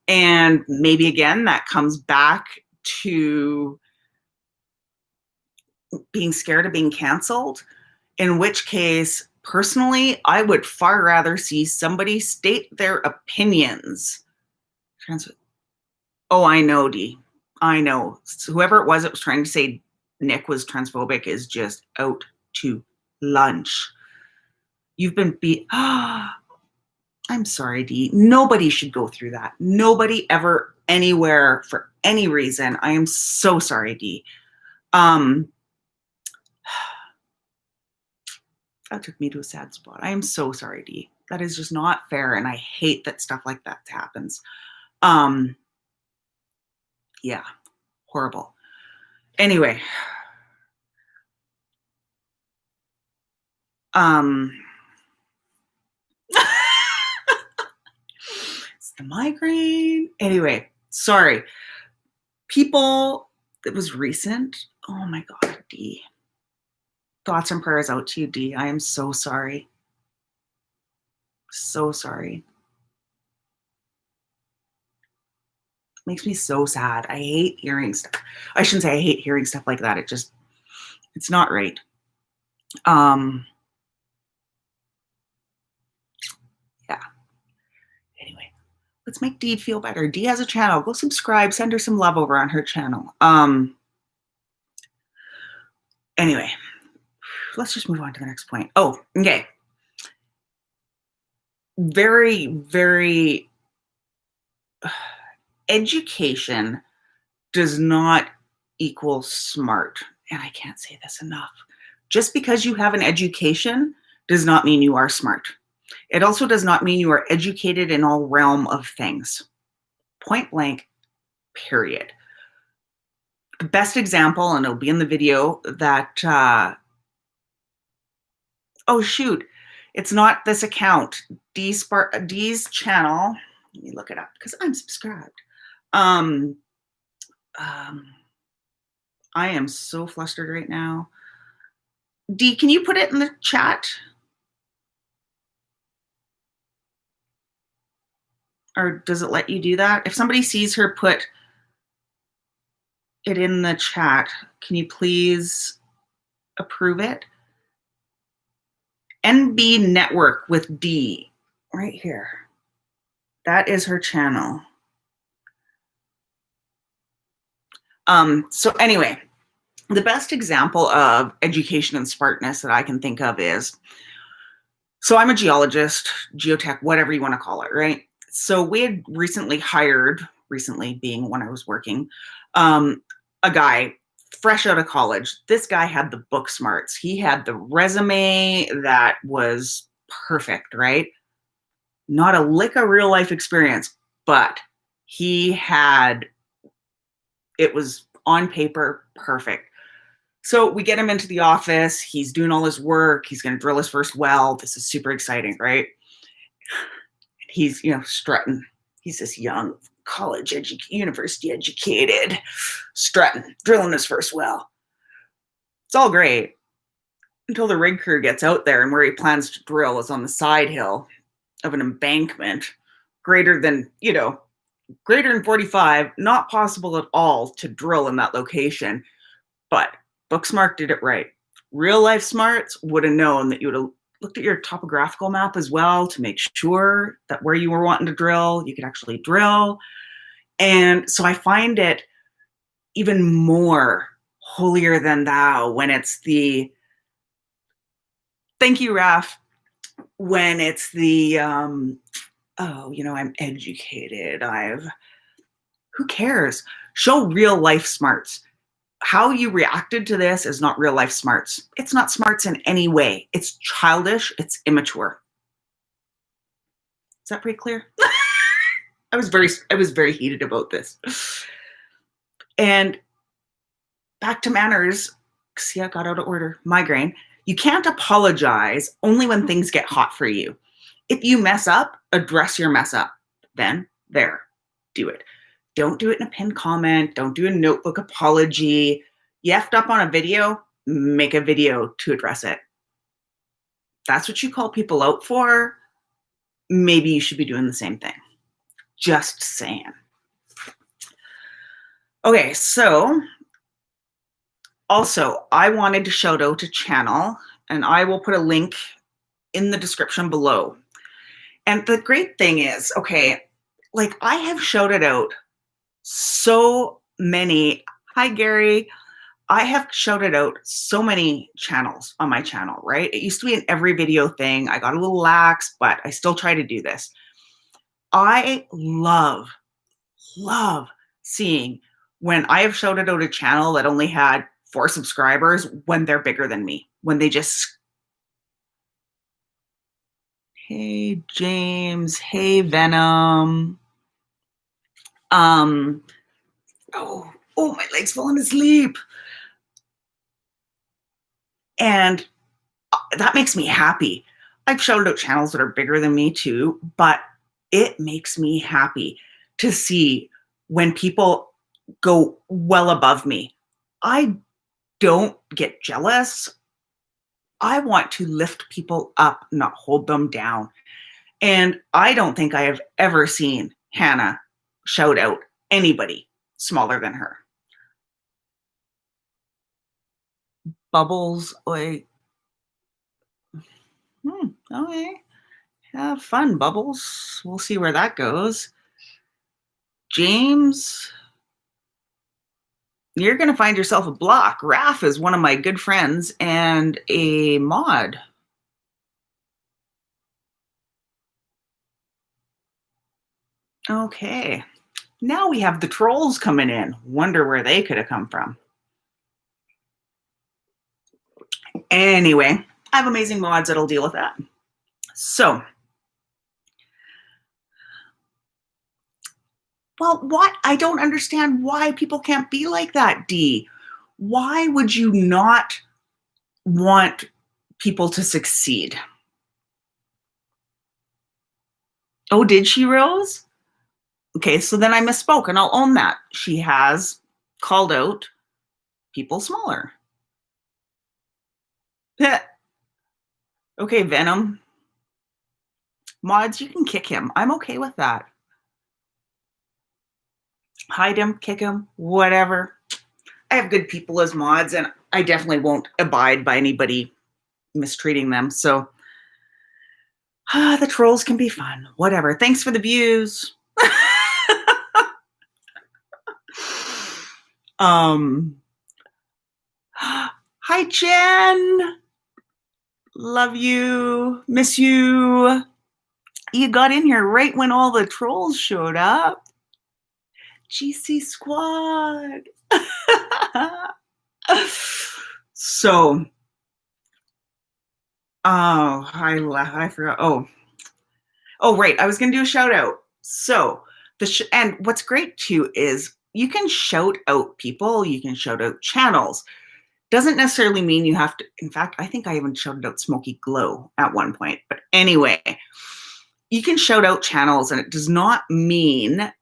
And maybe again, that comes back to being scared of being canceled, in which case, personally, I would far rather see somebody state their opinions. Oh, I know, Dee. I know. So whoever it was that was trying to say Nick was transphobic is just out to lunch. You've been beat. I'm sorry, Dee. Nobody should go through that. Nobody ever, anywhere, for any reason. I am so sorry, Dee. That took me to a sad spot. I am so sorry, Dee. That is just not fair, and I hate that stuff like that happens. Yeah, horrible. Anyway, it's the migraine. Anyway, sorry. People, it was recent. Oh my God, Dee. Thoughts and prayers out to you, Dee. I am so sorry. So sorry. Makes me so sad. I hate hearing stuff. I shouldn't say I hate hearing stuff like that. It's not right. Yeah. Anyway, let's make Dee feel better. Dee has a channel. Go subscribe. Send her some love over on her channel. Anyway, let's just move on to the next point. Oh, okay. Very, very education does not equal smart. And I can't say this enough. Just because you have an education does not mean you are smart. It also does not mean you are educated in all realm of things. Point blank, period. The best example, and it'll be in the video, that, oh shoot, it's not this account. Dee's channel, let me look it up because I'm subscribed. I am so flustered right now. Dee, can you put it in the chat? Or does it let you do that? If somebody sees her put it in the chat, can you please approve it? NB Network with Dee, right here. That is her channel. So anyway, the best example of education and smartness that I can think of is, so I'm a geologist, geotech, whatever you want to call it, right? So we had recently hired, recently being when I was working, a guy fresh out of college. This guy had the book smarts. He had the resume that was perfect, right? Not a lick of real life experience, but he had, it was on paper perfect. So we get him into the office. He's doing all his work. He's going to drill his first well. This is super exciting, right? He's, strutting. He's this young college university educated, strutting, drilling his first well. It's all great until the rig crew gets out there, and where he plans to drill is on the side hill of an embankment greater than 45, not possible at all to drill in that location. But Booksmart did it right. Real life smarts would have known that you would have looked at your topographical map as well to make sure that where you were wanting to drill, you could actually drill. And so I find it even more holier than thou when it's the, thank you, Raf, when it's the, I'm educated. Who cares? Show real life smarts. How you reacted to this is not real life smarts. It's not smarts in any way. It's childish. It's immature. Is that pretty clear? I was very heated about this. And back to manners. See, I got out of order. Migraine. You can't apologize only when things get hot for you. If you mess up, address your mess up. Then, there, do it. Don't do it in a pinned comment. Don't do a notebook apology. You effed up on a video, make a video to address it. That's what you call people out for. Maybe you should be doing the same thing. Just saying. Okay, so also I wanted to shout out a channel, and I will put a link in the description below. And the great thing is, okay, like I have shouted out so many. Hi, Gary. I have shouted out so many channels on my channel, right? It used to be an every video thing. I got a little lax, but I still try to do this. I love seeing when I have shouted out a channel that only had 4 subscribers when they're bigger than me, when they just, hey, James, hey, Venom. Oh, my leg's falling asleep. And that makes me happy. I've shouted out channels that are bigger than me too, but it makes me happy to see when people go well above me. I don't get jealous. I want to lift people up, not hold them down. And I don't think I have ever seen Hannah shout out anybody smaller than her. Bubbles, like, okay. Have fun, Bubbles. We'll see where that goes. James, you're going to find yourself a block. Raph is one of my good friends and a mod. Okay. Now we have the trolls coming in. Wonder where they could have come from. Anyway, I have amazing mods that'll deal with that. So, well, what? I don't understand why people can't be like that, Dee. Why would you not want people to succeed? Oh, did she, Rose? Okay, so then I misspoke, and I'll own that. She has called out people smaller. Okay, Venom. Mods, you can kick him. I'm okay with that. Hide him, kick him, whatever. I have good people as mods, and I definitely won't abide by anybody mistreating them. So the trolls can be fun. Whatever. Thanks for the views. Hi, Jen. Love you. Miss you. You got in here right when all the trolls showed up. GC Squad. So, I forgot. Oh, right. I was going to do a shout out. So, and what's great too is you can shout out people, you can shout out channels. Doesn't necessarily mean you have to. In fact, I think I even shouted out Smokey Glow at one point. But anyway, you can shout out channels, and it does not mean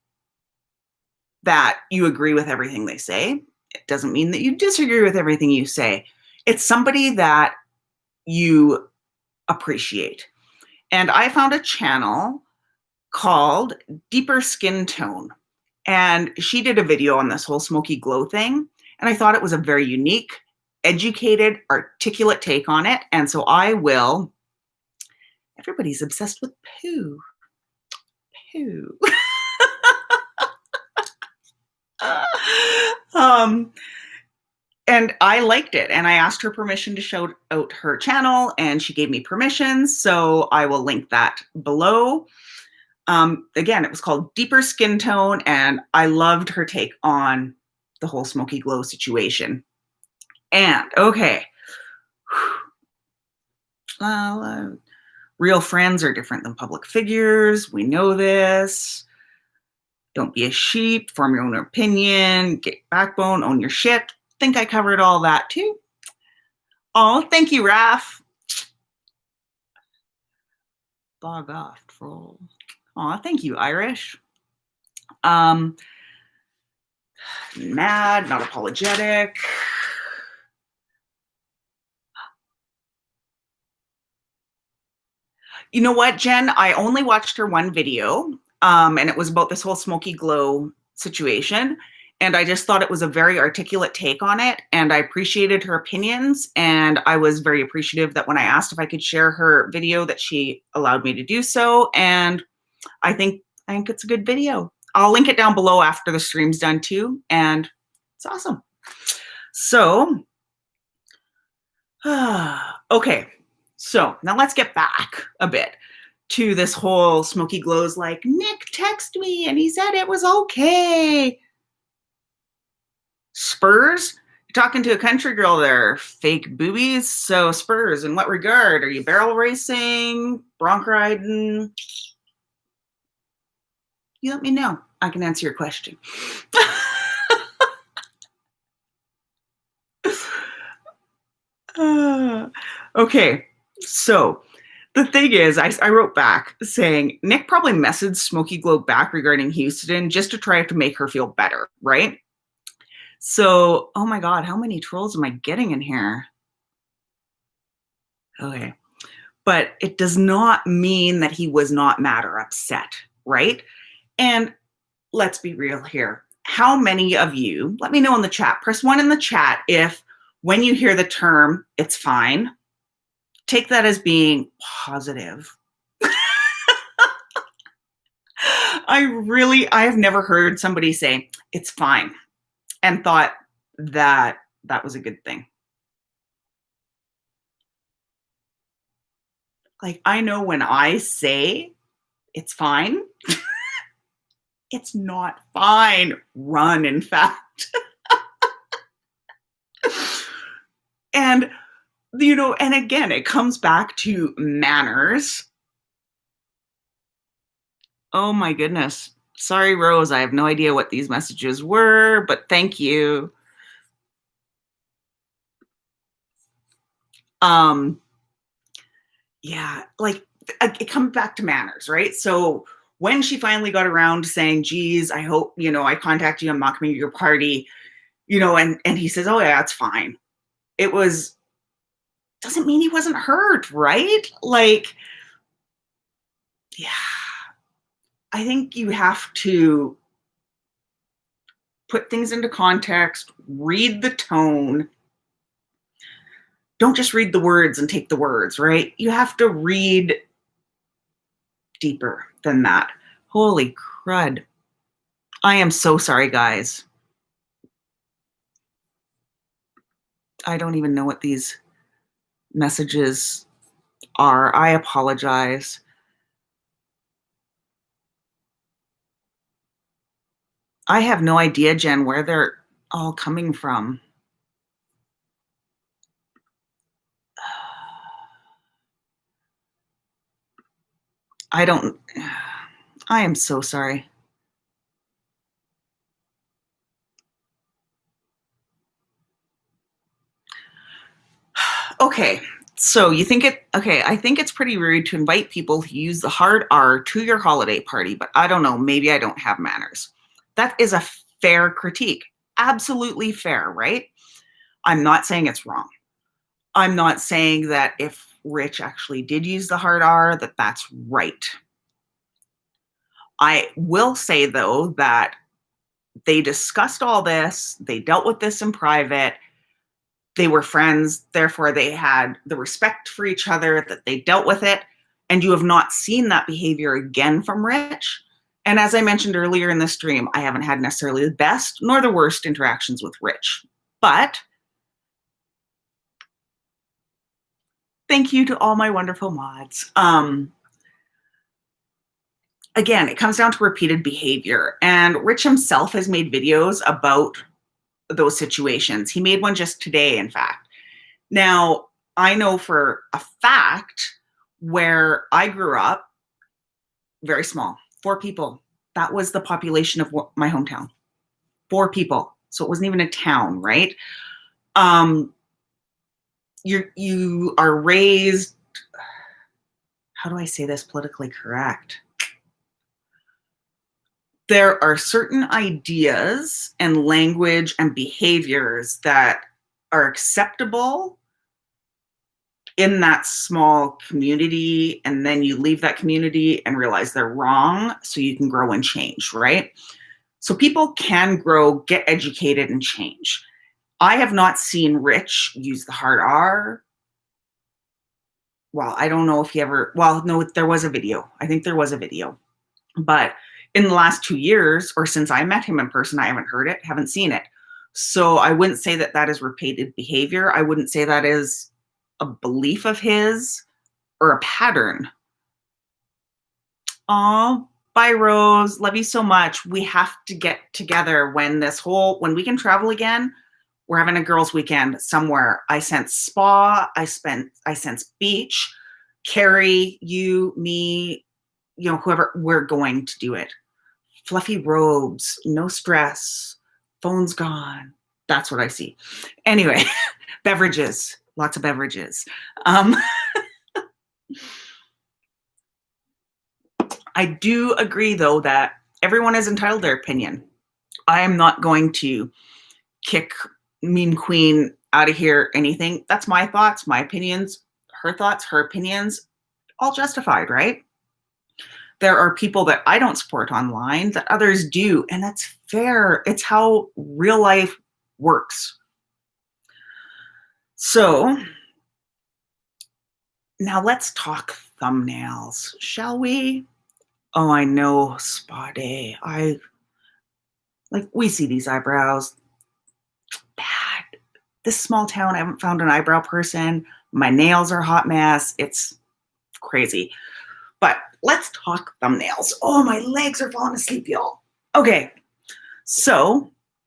that you agree with everything they say. It doesn't mean that you disagree with everything you say. It's somebody that you appreciate. And I found a channel called Deeper Skin Tone. And she did a video on this whole Smokey Glow thing. And I thought it was a very unique, educated, articulate take on it. And so I will, everybody's obsessed with poo. Poo. And I liked it, and I asked her permission to shout out her channel, and she gave me permission, so I will link that below. Again, it was called Deeper Skin Tone, and I loved her take on the whole Smokey Glow situation. And, okay. Real friends are different than public figures. We know this. Don't be a sheep. Form your own opinion. Get backbone. Own your shit. Think I covered all that too. Oh, thank you, Raph. Bog off, troll. Oh, thank you, Irish. Mad, not apologetic. You know what, Jen? I only watched her one video, and it was about this whole smoky glow situation. And I just thought it was a very articulate take on it. And I appreciated her opinions. And I was very appreciative that when I asked if I could share her video, that she allowed me to do so. And I think it's a good video. I'll link it down below after the stream's done too. And it's awesome. So, okay. So now let's get back a bit to this whole Smoky Glow's like, Nick texted me and he said it was okay. Spurs? You're talking to a country girl there, fake boobies. So Spurs, in what regard? Are you barrel racing, bronc riding? You let me know. I can answer your question. Okay, so the thing is, I wrote back saying, Nick probably messaged Smoky Glow back regarding Houston just to try to make her feel better, right? So, oh my God, how many trolls am I getting in here? Okay, but it does not mean that he was not mad or upset, right? And let's be real here. How many of you, let me know in the chat, press 1 in the chat if when you hear the term, it's fine, take that as being positive. I have never heard somebody say, it's fine, and thought that that was a good thing. Like, I know when I say it's fine, it's not fine. Run, in fact. And, you know, and again, it comes back to manners. Oh my goodness. Sorry, Rose, I have no idea what these messages were, but thank you. Yeah, like it comes back to manners, right? So when she finally got around to saying, geez, I hope, you know, I contact you, I'm not coming to your party, you know, and he says, oh yeah, it's fine. It was, doesn't mean he wasn't hurt, right? Like, yeah, I think you have to put things into context, read the tone. Don't just read the words and take the words, right? You have to read deeper than that. Holy crud. I am so sorry, guys. I don't even know what these messages are. I apologize. I have no idea, Jen, where they're all coming from. I am so sorry. Okay, so you think I think it's pretty rude to invite people who use the hard R to your holiday party, but I don't know, maybe I don't have manners. That is a fair critique. Absolutely fair, right? I'm not saying it's wrong. I'm not saying that if Rich actually did use the hard R, that that's right. I will say, though, that they discussed all this. They dealt with this in private. They were friends. Therefore, they had the respect for each other, that they dealt with it. And you have not seen that behavior again from Rich. And as I mentioned earlier in the stream, I haven't had necessarily the best nor the worst interactions with Rich. But thank you to all my wonderful mods. Again, it comes down to repeated behavior. And Rich himself has made videos about those situations. He made one just today, in fact. Now, I know for a fact where I grew up, very small, 4 people. That was the population of my hometown. 4 people. So it wasn't even a town, right? You are raised, how do I say this politically correct? There are certain ideas and language and behaviors that are acceptable in that small community, and then you leave that community and realize they're wrong, so you can grow and change, right? So people can grow, get educated, and change. I have not seen Rich use the hard R. Well, I don't know if he ever, well, no, there was a video. I think there was a video. But in the last 2 years, or since I met him in person, I haven't heard it, haven't seen it. So I wouldn't say that that is repeated behavior. I wouldn't say that is a belief of his or a pattern. Oh, bye, Rose. Love you so much. We have to get together when when we can travel again. We're having a girls' weekend somewhere. I sense spa. I sense beach. Carrie, you, me, you know, whoever, we're going to do it. Fluffy robes, no stress, phone's gone. That's what I see. Anyway, beverages, lots of beverages. I do agree, though, that everyone is entitled to their opinion. I am not going to kick Mean Queen out of here, anything. That's my thoughts, my opinions, her thoughts, her opinions, all justified, right? There are people that I don't support online that others do, and that's fair. It's how real life works. So now let's talk thumbnails, shall we? Oh, I know, spa day. We see these eyebrows. Bad. This small town, I haven't found an eyebrow person. My nails are a hot mess. It's crazy. But let's talk thumbnails. Oh, my legs are falling asleep, y'all. Okay, so